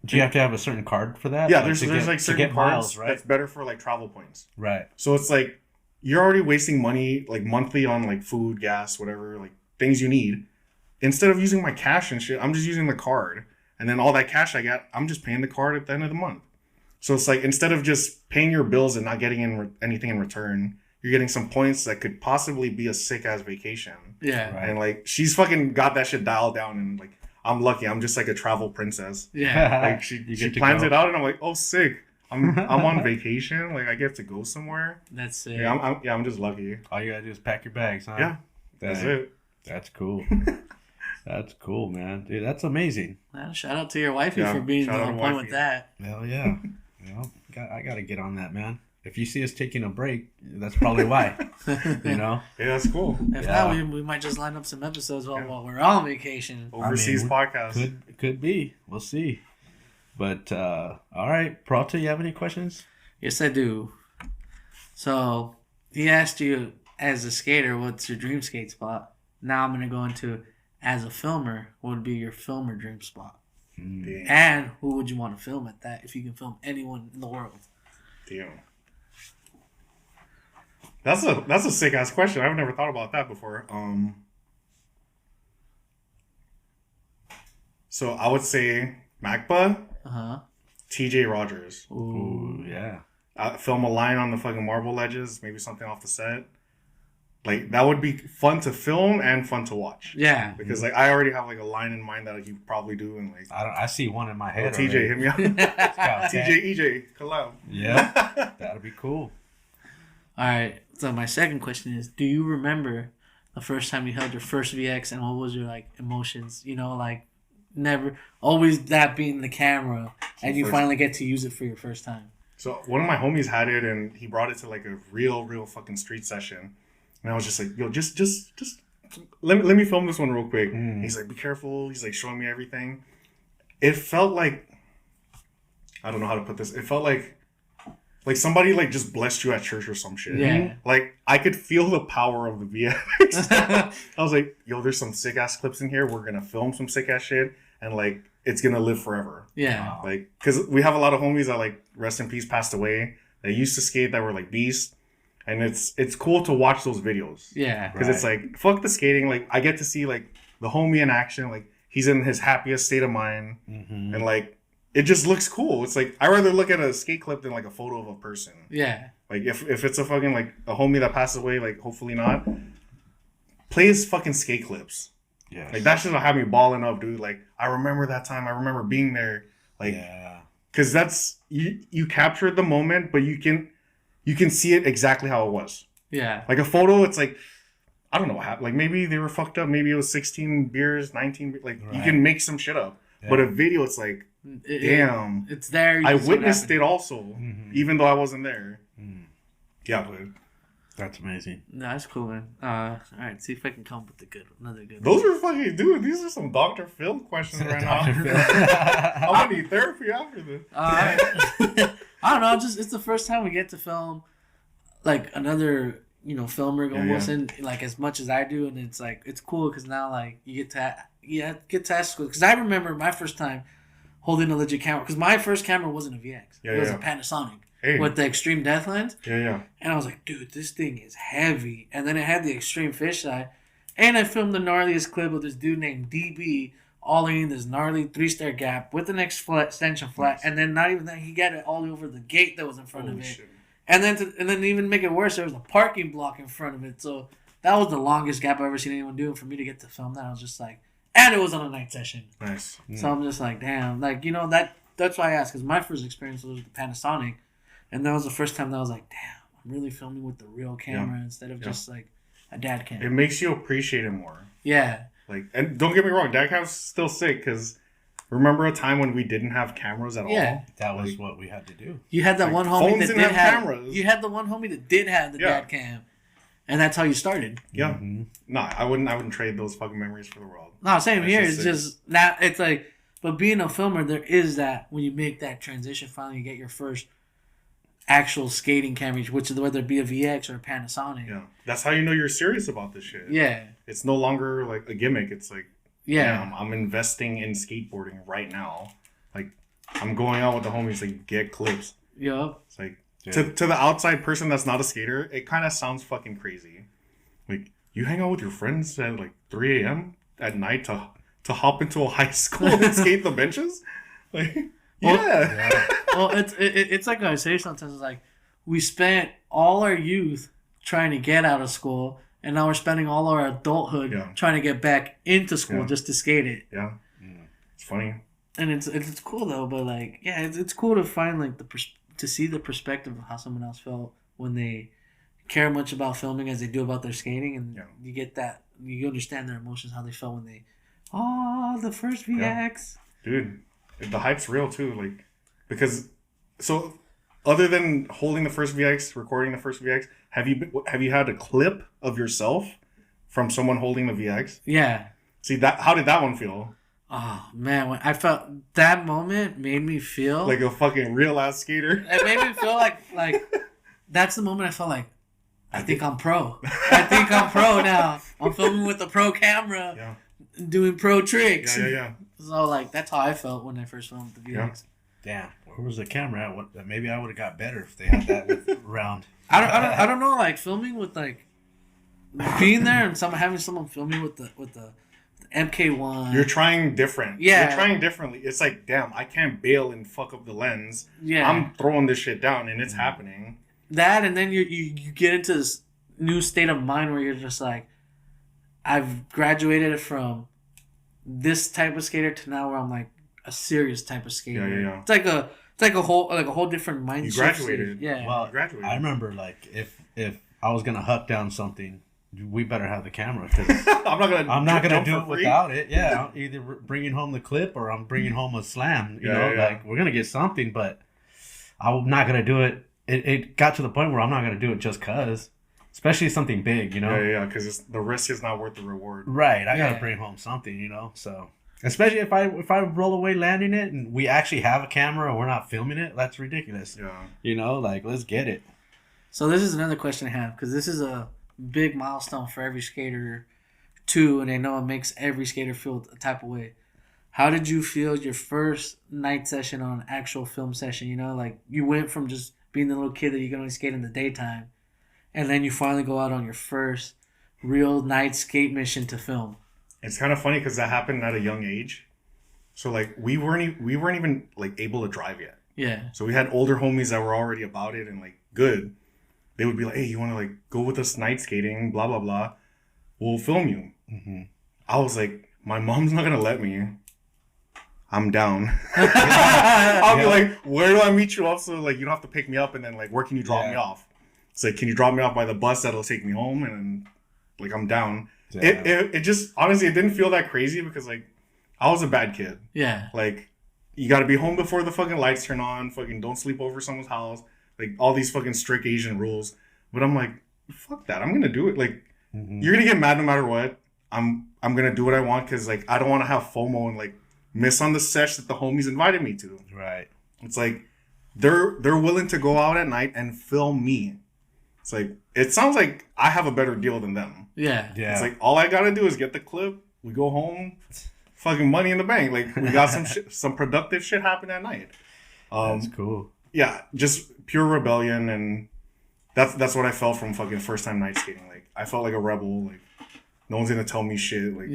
Do you have to have a certain card for that? Yeah, there's like certain cards miles, right? That's better for like travel points. Right. So it's like, you're already wasting money like monthly on like food, gas, whatever, like things you need. Instead of using my cash and shit, I'm just using the card. And then all that cash I got, I'm just paying the card at the end of the month. So it's like, instead of just paying your bills and not getting anything in return, you're getting some points that could possibly be a sick ass vacation. Yeah. Right. And like, she's fucking got that shit dialed down, and like, I'm lucky. I'm just like a travel princess. Yeah. Like, she plans it out, and I'm like, oh, sick. I'm on vacation. Like, I get to go somewhere. That's sick. Yeah, I'm just lucky. All you gotta do is pack your bags, huh? Yeah. That's it. That's cool. That's cool, man. Dude, that's amazing. Well, shout out to your wifey for being on point with that. Hell yeah. I got to get on that, man. If you see us taking a break, that's probably why. You know? Yeah, that's cool. If not, we might just line up some episodes while we're on vacation. Overseas podcast. Could be. We'll see. But, all right. Prata, you have any questions? Yes, I do. So, he asked you, as a skater, what's your dream skate spot? Now I'm going to go into, as a filmer, what would be your filmer dream spot? Damn. And who would you want to film at that if you can film anyone in the world? Damn. That's a sick ass question. I've never thought about that before. So I would say MACBA, TJ Rogers. Ooh, yeah. Film a line on the fucking marble ledges, maybe something off the set. Like, that would be fun to film and fun to watch. Yeah. Because like, I already have like a line in mind that you probably do, and like, I see one in my head. TJ, hit me up. TJ, EJ, collab. Yeah. That'd be cool. All right. So my second question is, do you remember the first time you held your first VX, and what was your like emotions? You know, like, never, always that being the camera, and you finally get to use it for your first time. So one of my homies had it, and he brought it to like a real fucking street session. And I was just like, yo, just let me film this one real quick. He's like, be careful. He's like showing me everything. It felt like, I don't know how to put this. It felt like somebody like just blessed you at church or some shit. Yeah. Like, I could feel the power of the VX. I was like, yo, there's some sick ass clips in here. We're gonna film some sick ass shit, and like, it's gonna live forever. Yeah. Like, cause we have a lot of homies that like, rest in peace, passed away. that used to skate that were like beasts. And it's cool to watch those videos. Yeah. Because it's like, fuck the skating. Like, I get to see, like, the homie in action. Like, he's in his happiest state of mind. Mm-hmm. And, like, it just looks cool. It's like, I'd rather look at a skate clip than, like, a photo of a person. Yeah. Like, if it's a fucking, like, a homie that passes away, like, hopefully not, play his fucking skate clips. Yeah. Like, that shit'll have me balling up, dude. Like, I remember that time. I remember being there. Like, because that's, you captured the moment, but you can see it exactly how it was. Yeah. Like a photo, it's like, I don't know what happened. Like maybe they were fucked up. Maybe it was 16 beers, 19. Like you can make some shit up. Yeah. But a video, it's like, damn. It's there. I witnessed it also, even though I wasn't there. Mm. Yeah, but that's amazing. No, that's cool, man. All right, see if I can come up with another good. Those are fucking, dude. These are some Dr. Phil questions right now. I'm gonna need therapy after this. I don't know. Just it's the first time we get to film like another, filmer almost in like as much as I do, and it's like it's cool because now like you get to ask because I remember my first time holding a legit camera because my first camera wasn't a VX. It was a Panasonic with the extreme depth lens. And I was like, dude, this thing is heavy. And then it had the extreme fisheye, and I filmed the gnarliest clip of this dude named DB. Ollie in this gnarly 3-stair gap with an extension flat, and then not even that, he got it all over the gate that was in front of it. Shit. And then to even make it worse, there was a parking block in front of it. So that was the longest gap I've ever seen anyone do. And for me to get to film that, I was just like, and it was on a night session. Nice. So I'm just like, damn, like that's why I asked because my first experience was with the Panasonic, and that was the first time that I was like, damn, I'm really filming with the real camera instead of just like a dad cam. It makes you appreciate it more. Yeah. Like, and don't get me wrong, dad cam's still sick because remember a time when we didn't have cameras at all? That was what we had to do. You had that one homie that did have cameras. You had the one homie that did have the dad cam, and that's how you started. Yeah. No, I wouldn't trade those fucking memories for the world. No, same here. It's just now. It's like, but being a filmer, there is that when you make that transition, finally you get your first actual skating camera, which is whether it be a VX or a Panasonic. Yeah, that's how you know you're serious about this shit. Yeah, it's no longer like a gimmick. It's like, I'm investing in skateboarding right now. Like, I'm going out with the homies to get clips. Yeah, it's like to the outside person that's not a skater, it kind of sounds fucking crazy. Like, you hang out with your friends at like 3 a.m. at night to hop into a high school and skate the benches, like. Well, it's like I say sometimes. It's like we spent all our youth trying to get out of school, and now we're spending all our adulthood trying to get back into school just to skate it. Yeah, it's funny. And it's cool though, but like it's cool to find like to see the perspective of how someone else felt when they care much about filming as they do about their skating, and you get that you understand their emotions, how they felt when they the first VX. Dude. The hype's real too, like, because so other than holding the first VX, recording the first VX, have you had a clip of yourself from someone holding the VX? Yeah. See that? How did that one feel? Oh man, when I felt that moment made me feel like a fucking real ass skater. It made me feel like that's the moment I felt like I think I'm pro. I think I'm pro now. I'm filming with a pro camera, doing pro tricks. Yeah. So like that's how I felt when I first filmed the VX. Damn, where was the camera at? Maybe I would have got better if they had that around. I don't know. Like filming with like being there and having someone filming with the MK1. You're trying different. Yeah, you're trying differently. It's like, damn, I can't bail and fuck up the lens. Yeah, I'm throwing this shit down and it's happening. That and then you get into this new state of mind where you're just like, I've graduated from this type of skater to now where I'm like a serious type of skater. Yeah. It's like a whole different mindset. You graduated. Yeah. Well, graduated. I remember like if I was gonna huck down something, we better have the camera because I'm not gonna do it without it. Yeah, I'm either bringing home the clip or I'm bringing home a slam. You know, like we're gonna get something, but I'm not gonna do it. It got to the point where I'm not gonna do it just cause. Especially something big, you know? Yeah, because the risk is not worth the reward. Right, I gotta bring home something, you know? So, especially if I roll away landing it and we actually have a camera and we're not filming it, that's ridiculous. Yeah. You know, like, let's get it. So this is another question I have, because this is a big milestone for every skater, too, and I know it makes every skater feel a type of way. How did you feel your first night session on an actual film session? You know, like, you went from just being the little kid that you can only skate in the daytime, and then you finally go out on your first real night skate mission to film. It's kind of funny because that happened at a young age. So like we weren't even like able to drive yet. Yeah. So we had older homies that were already about it and like good. They would be like, "Hey, you want to like go with us night skating? Blah blah blah. We'll film you." Mm-hmm. I was like, "My mom's not gonna let me. I'm down." I'll be like, "Where do I meet you up? So like you don't have to pick me up, and then like where can you drop me off? It's like, can you drop me off by the bus that'll take me home?" And then, like I'm down. It just honestly it didn't feel that crazy because like I was a bad kid. Yeah. Like you got to be home before the fucking lights turn on. Fucking don't sleep over someone's house. Like all these fucking strict Asian rules. But I'm like, fuck that. I'm gonna do it. Like you're gonna get mad no matter what. I'm gonna do what I want because like I don't want to have FOMO and like miss on the sesh that the homies invited me to. Right. It's like they're willing to go out at night and film me. It's like it sounds like I have a better deal than them. Yeah. It's like all I gotta do is get the clip. We go home. Fucking money in the bank. Like we got some productive shit happen at night. That's cool. Yeah, just pure rebellion, and that's what I felt from fucking first time night skating. Like I felt like a rebel. Like no one's gonna tell me shit. Like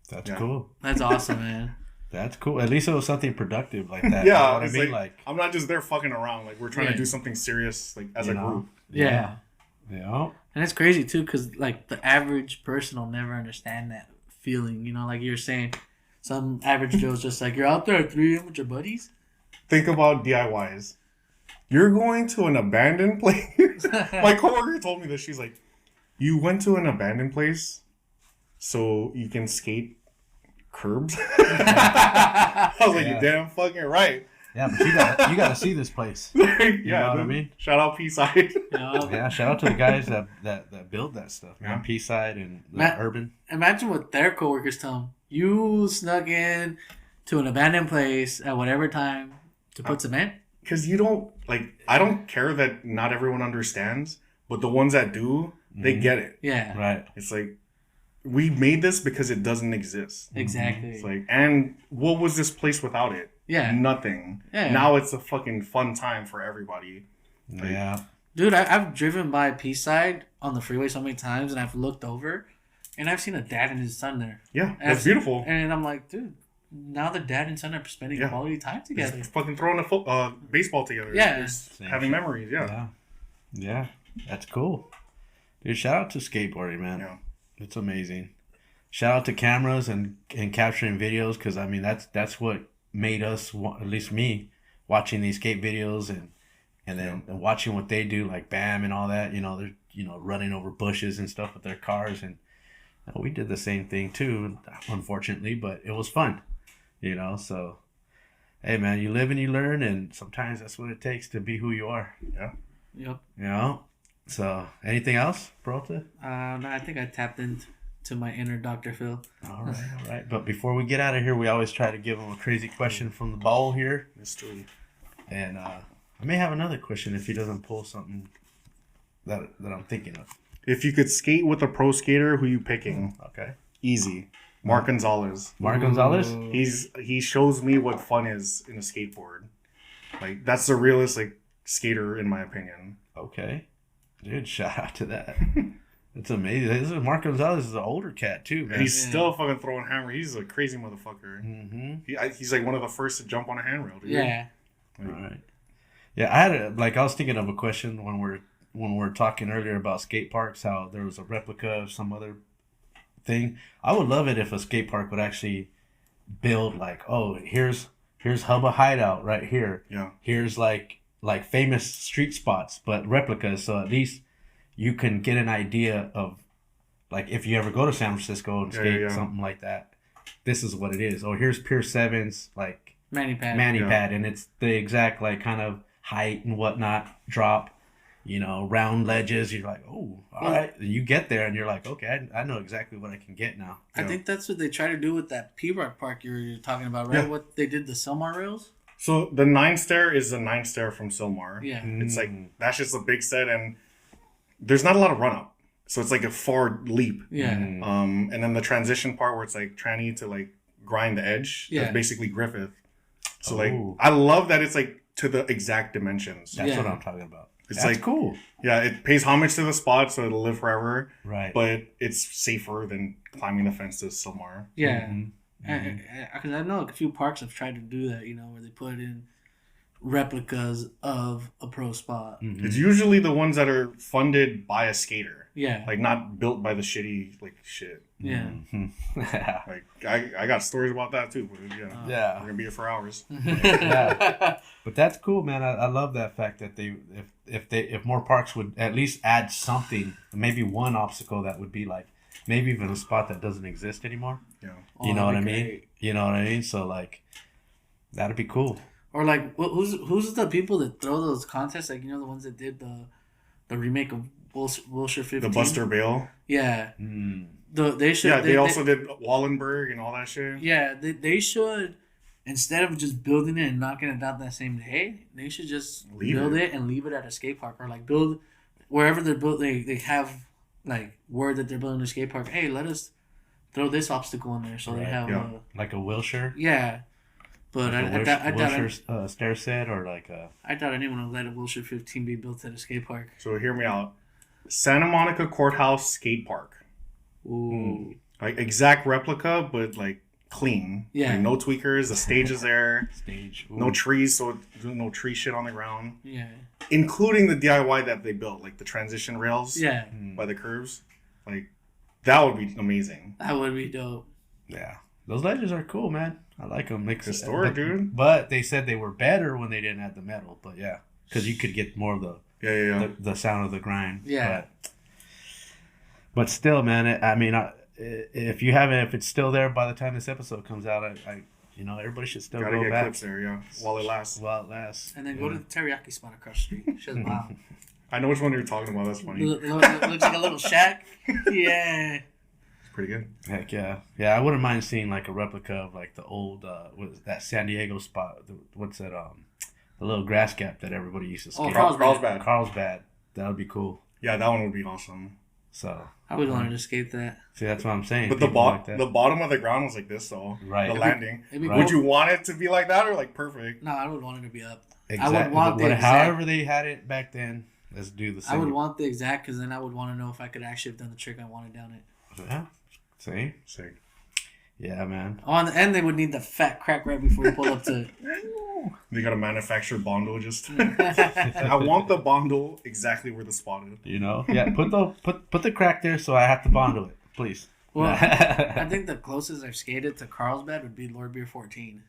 That's cool. That's awesome, man. That's cool. At least it was something productive like that. Yeah, you know what I mean? like I'm not just there fucking around. Like we're trying to do something serious, like as a group. Yeah. Yeah. And it's crazy too, because like the average person will never understand that feeling. You know, like you're saying, some average Joe's just like, you're out there at 3 a.m. with your buddies. Think about DIYs. You're going to an abandoned place. My coworker told me this. She's like, you went to an abandoned place so you can skate curbs? I was like, you're damn fucking right. Yeah, but you got to see this place. You know what I mean? Shout out P-Side. Yeah, shout out to the guys that build that stuff, man. P-Side and Urban. Imagine what their coworkers tell them. You snuck in to an abandoned place at whatever time to put cement? Because you don't, like, I don't care that not everyone understands, but the ones that do, they get it. Yeah. Right. It's like, we made this because it doesn't exist. Exactly. It's like, and what was this place without it? Yeah. Nothing. Yeah. Now it's a fucking fun time for everybody. Like, yeah. Dude, I've driven by P-Side on the freeway so many times, and I've looked over, and I've seen a dad and his son there. Yeah, that's beautiful. And I'm like, dude, now the dad and son are spending quality time together. Just fucking throwing a baseball together. Yeah. Having memories, Yeah, that's cool. Dude, shout out to skateboarding, man. Yeah. It's amazing. Shout out to cameras and capturing videos, because, I mean, that's what made us, at least me, watching these skate videos and then watching what they do, like BAM and all that. You know, they're running over bushes and stuff with their cars, and we did the same thing too, unfortunately, but it was fun. You know, so hey, man, you live and you learn, and sometimes that's what it takes to be who you are. Yeah. Yep. You know. So, anything else, Peralta? No, I think I tapped into my inner Dr. Phil. All right. But before we get out of here, we always try to give them a crazy question from the bowl here. Mystery. And I may have another question if he doesn't pull something that I'm thinking of. If you could skate with a pro skater, who you picking? Okay. Easy. Mark Gonzalez. Mark Gonzalez? He shows me what fun is in a skateboard. Like, that's the realest, like, skater, in my opinion. Okay. Dude, shout out to that. It's amazing. Mark Gonzalez is an older cat, too, man. He's still fucking throwing hammer. He's a crazy motherfucker. Mm-hmm. He's like one of the first to jump on a handrail, dude. Yeah. All right. Yeah, I was thinking of a question when we're talking earlier about skate parks, how there was a replica of some other thing. I would love it if a skate park would actually build like, oh, here's Hubba Hideout right here. Yeah. Here's like famous street spots, but replicas, so at least you can get an idea of, like, if you ever go to San Francisco and skate something like that, this is what it is. Oh, here's Pier 7's like Manny pad, and it's the exact like kind of height and whatnot, drop, round ledges. You're like, oh, all right. You get there and you're like, okay, I know exactly what I can get now. I think that's what they try to do with that P-Rock park you were talking about, right? Yeah. What they did, the Selmar rails? So the 9 stair is the 9 stair from Silmar. Yeah. It's like, that's just a big set, and there's not a lot of run up. So it's like a far leap. Yeah. And then the transition part where it's like tranny to like grind the edge. Yeah. That's basically Griffith. So like, I love that it's like to the exact dimensions. That's what I'm talking about. It's That's like cool. Yeah, it pays homage to the spot, so it'll live forever. Right. But it's safer than climbing the fence to Silmar. Yeah. Mm-hmm. Because I know a few parks have tried to do that, where they put in replicas of a pro spot. Mm-hmm. It's usually the ones that are funded by a skater. Yeah. Like, not built by the shitty, shit. Yeah. Mm-hmm. Like, I got stories about that, too. But, Yeah. We're going to be here for hours. Yeah. But that's cool, man. I love that fact that if more parks would at least add something, maybe one obstacle that would be like, maybe even a spot that doesn't exist anymore. Yeah. You know what I mean? Great. You know what I mean? So, like, that'd be cool. Or like, who's the people that throw those contests? Like, the ones that did the remake of Wilshire 15. The Buster Bale. Yeah. Mm. They should. Yeah, they also did Wallenberg and all that shit. Yeah, they should, instead of just building it and knocking it down that same day, they should just build it and leave it at a skate park, or like build wherever they're built. They have like word that they're building a skate park. Hey, let us throw this obstacle in there, so they have like a Wilshire. Yeah. But like I thought Wilshire stair set, or like a. I thought anyone would let a Wilshire 15 be built at a skate park. So hear me out. Santa Monica Courthouse Skate Park. Ooh. Like exact replica, but like clean. Yeah. Like, no tweakers. The stage is there. Stage. Ooh. No trees, so no tree shit on the ground. Yeah. Including the DIY that they built, like the transition rails. Yeah. By the curves. Like that would be amazing. That would be dope. Yeah. Those ledges are cool, man. I like them. Historic, dude. But they said they were better when they didn't have the metal. But yeah, because you could get more of the the sound of the grind. Yeah. But still, man. If it's still there by the time this episode comes out, everybody should still Gotta go get back. clips there, yeah. While it lasts. And then go to the teriyaki spot across the street. Shit's bomb. I know which one you're talking about. That's funny. Looks like a little shack. Yeah. Pretty good. Heck yeah. Yeah, I wouldn't mind seeing like a replica of like the old that San Diego spot. What's that the little grass gap that everybody used to skate. Oh, Carlsbad. Carlsbad. That would be cool. Yeah, that one would be awesome. So I would want to skate that. see, that's what I'm saying. But the bottom of the ground was like this though. Right. The landing. Right. Would you want it to be like that or like perfect? No, I would want it to be up. Exactly. I would want the exact. However they had it back then, let's do the same. I would want the exact, because then I would want to know if I could actually have done the trick I wanted down it. Yeah. See? Sick. Yeah, man. On the end, they would need the fat crack right before you pull up to it. They got a manufactured bondo just. I want the bondo exactly where the spot is. Yeah. Put the crack there, so I have to bondo it, please. Well, I think the closest I've skated to Carlsbad would be Lord Beer 14.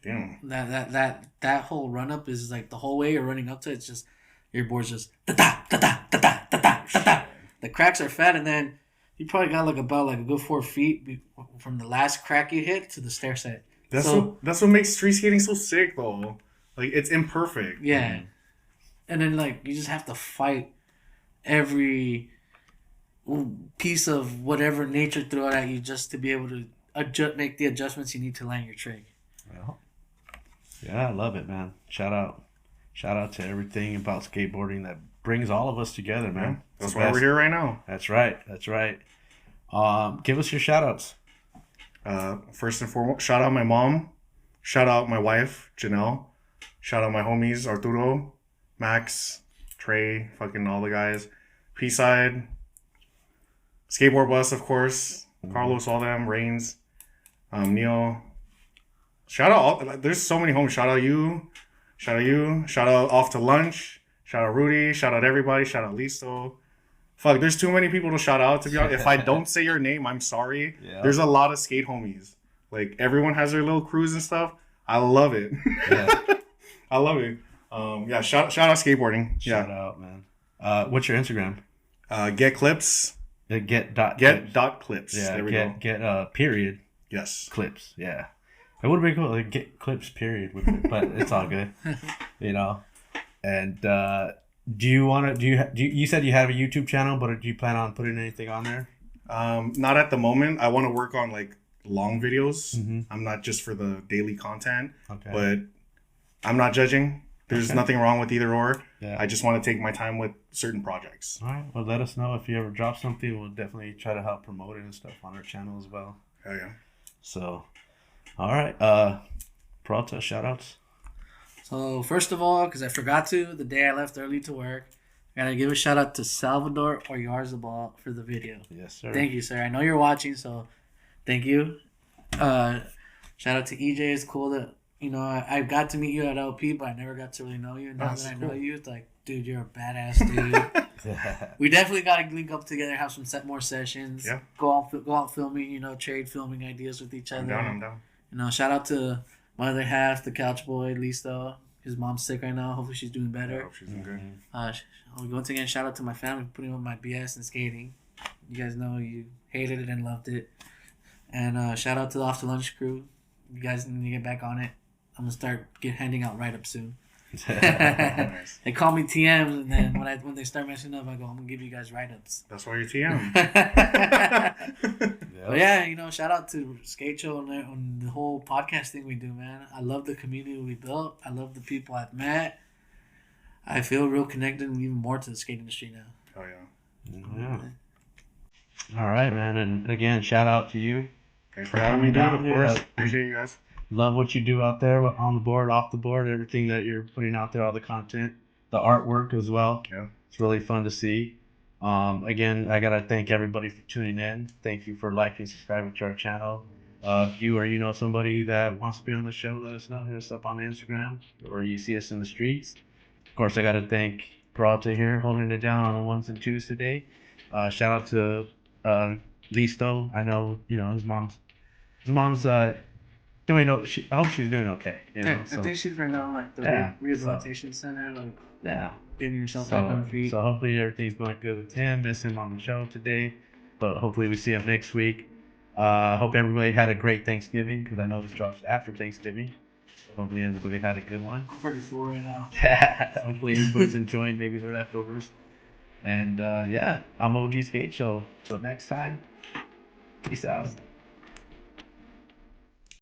Damn. That whole run up is like the whole way you're running up to it, it's just your board's just da da da da da da da da da. The cracks are fat, and then you probably got about a good 4 feet from the last crack you hit to the stair set. That's what makes street skating so sick though. Like it's imperfect. Yeah. And then like you just have to fight every piece of whatever nature threw at you just to be able to make the adjustments you need to land your trick. Well, yeah, I love it, man. Shout out to everything about skateboarding that brings all of us together, man. Yeah, that's why we're here right now. That's right. Give us your shout outs. First and foremost, shout out my mom. Shout out my wife, Janelle. Shout out my homies, Arturo, Max, Trey, fucking all the guys. P-Side. Skateboard Bus, of course. Carlos, all them. Rains. Neil. Shout out there's so many homies. Shout out you. Shout out Off to Lunch. Shout out Rudy. Shout out everybody. Shout out Listo. Fuck, there's too many people to shout out, to be honest. If I don't say your name, I'm sorry. Yeah. There's a lot of skate homies. Like, everyone has their little crews and stuff. I love it. Yeah. I love it. Shout out skateboarding. Shout out, man. What's your Instagram? Get clips. Get dot clips. Yeah, there we go. Get period. Yes. Clips. Yeah. It would be cool. Like, get clips period, but it's all good. And you said you have a YouTube channel, but do you plan on putting anything on there? Not at the moment. I want to work on like long videos. Mm-hmm. I'm not just for the daily content, okay. But I'm not judging. There's nothing wrong with either or. Yeah. I just want to take my time with certain projects. All right. Well, let us know if you ever drop something. We'll definitely try to help promote it and stuff on our channel as well. Hell yeah. So, all right. Peralta, shout outs. So first of all, because I forgot to, the day I left early to work, I gotta give a shout out to Salvador Oyarzabal for the video. Yes, sir. Thank you, sir. I know you're watching, so thank you. Shout out to EJ. It's cool that I got to meet you at LP, but I never got to really know you. Now that I know you, it's like, dude, you're a badass dude. We definitely gotta link up together, have some more sessions. Yeah. Go out filming. Trade filming ideas with each other. I'm down. Shout out to my other half, the couch boy, Listo. His mom's sick right now. Hopefully she's doing better. I hope she's doing good. Once again, shout out to my family for putting up my BS and skating. You guys know you hated it and loved it. And shout out to the Off the Lunch crew. You guys need to get back on it. I'm gonna start handing out write-ups soon. Nice. They call me TMs, and then when they start messing up, I go, I'm gonna give you guys write-ups. That's why you're TM. But yeah, shout out to Skate Show on the whole podcast thing we do, man. I love the community we built. I love the people I've met. I feel real connected and even more to the skate industry now. Oh yeah. All right, man. And again, shout out to you. Thanks for having me, dude. Of course. Appreciate you guys. Love what you do out there on the board, off the board, everything that you're putting out there, all the content, the artwork as well. Yeah. It's really fun to see. Again, I got to thank everybody for tuning in. Thank you for liking, subscribing to our channel. If you or you know somebody that wants to be on the show, let us know. Hit us up on Instagram or you see us in the streets. Of course, I got to thank Peralta here holding it down on the ones and twos today. Shout out to Listo. I know, his mom's doing. I hope she's doing okay. I think she's right now like the rehabilitation center, getting herself back on her feet. So hopefully everything's going good with him. Miss him on the show today, but hopefully we see him next week. Hope everybody had a great Thanksgiving because I know this drops after Thanksgiving. Hopefully everybody had a good one. I'm pretty full right now. Hopefully everybody's enjoying maybe their leftovers. And I'm OG Skate Show. Till next time, peace out.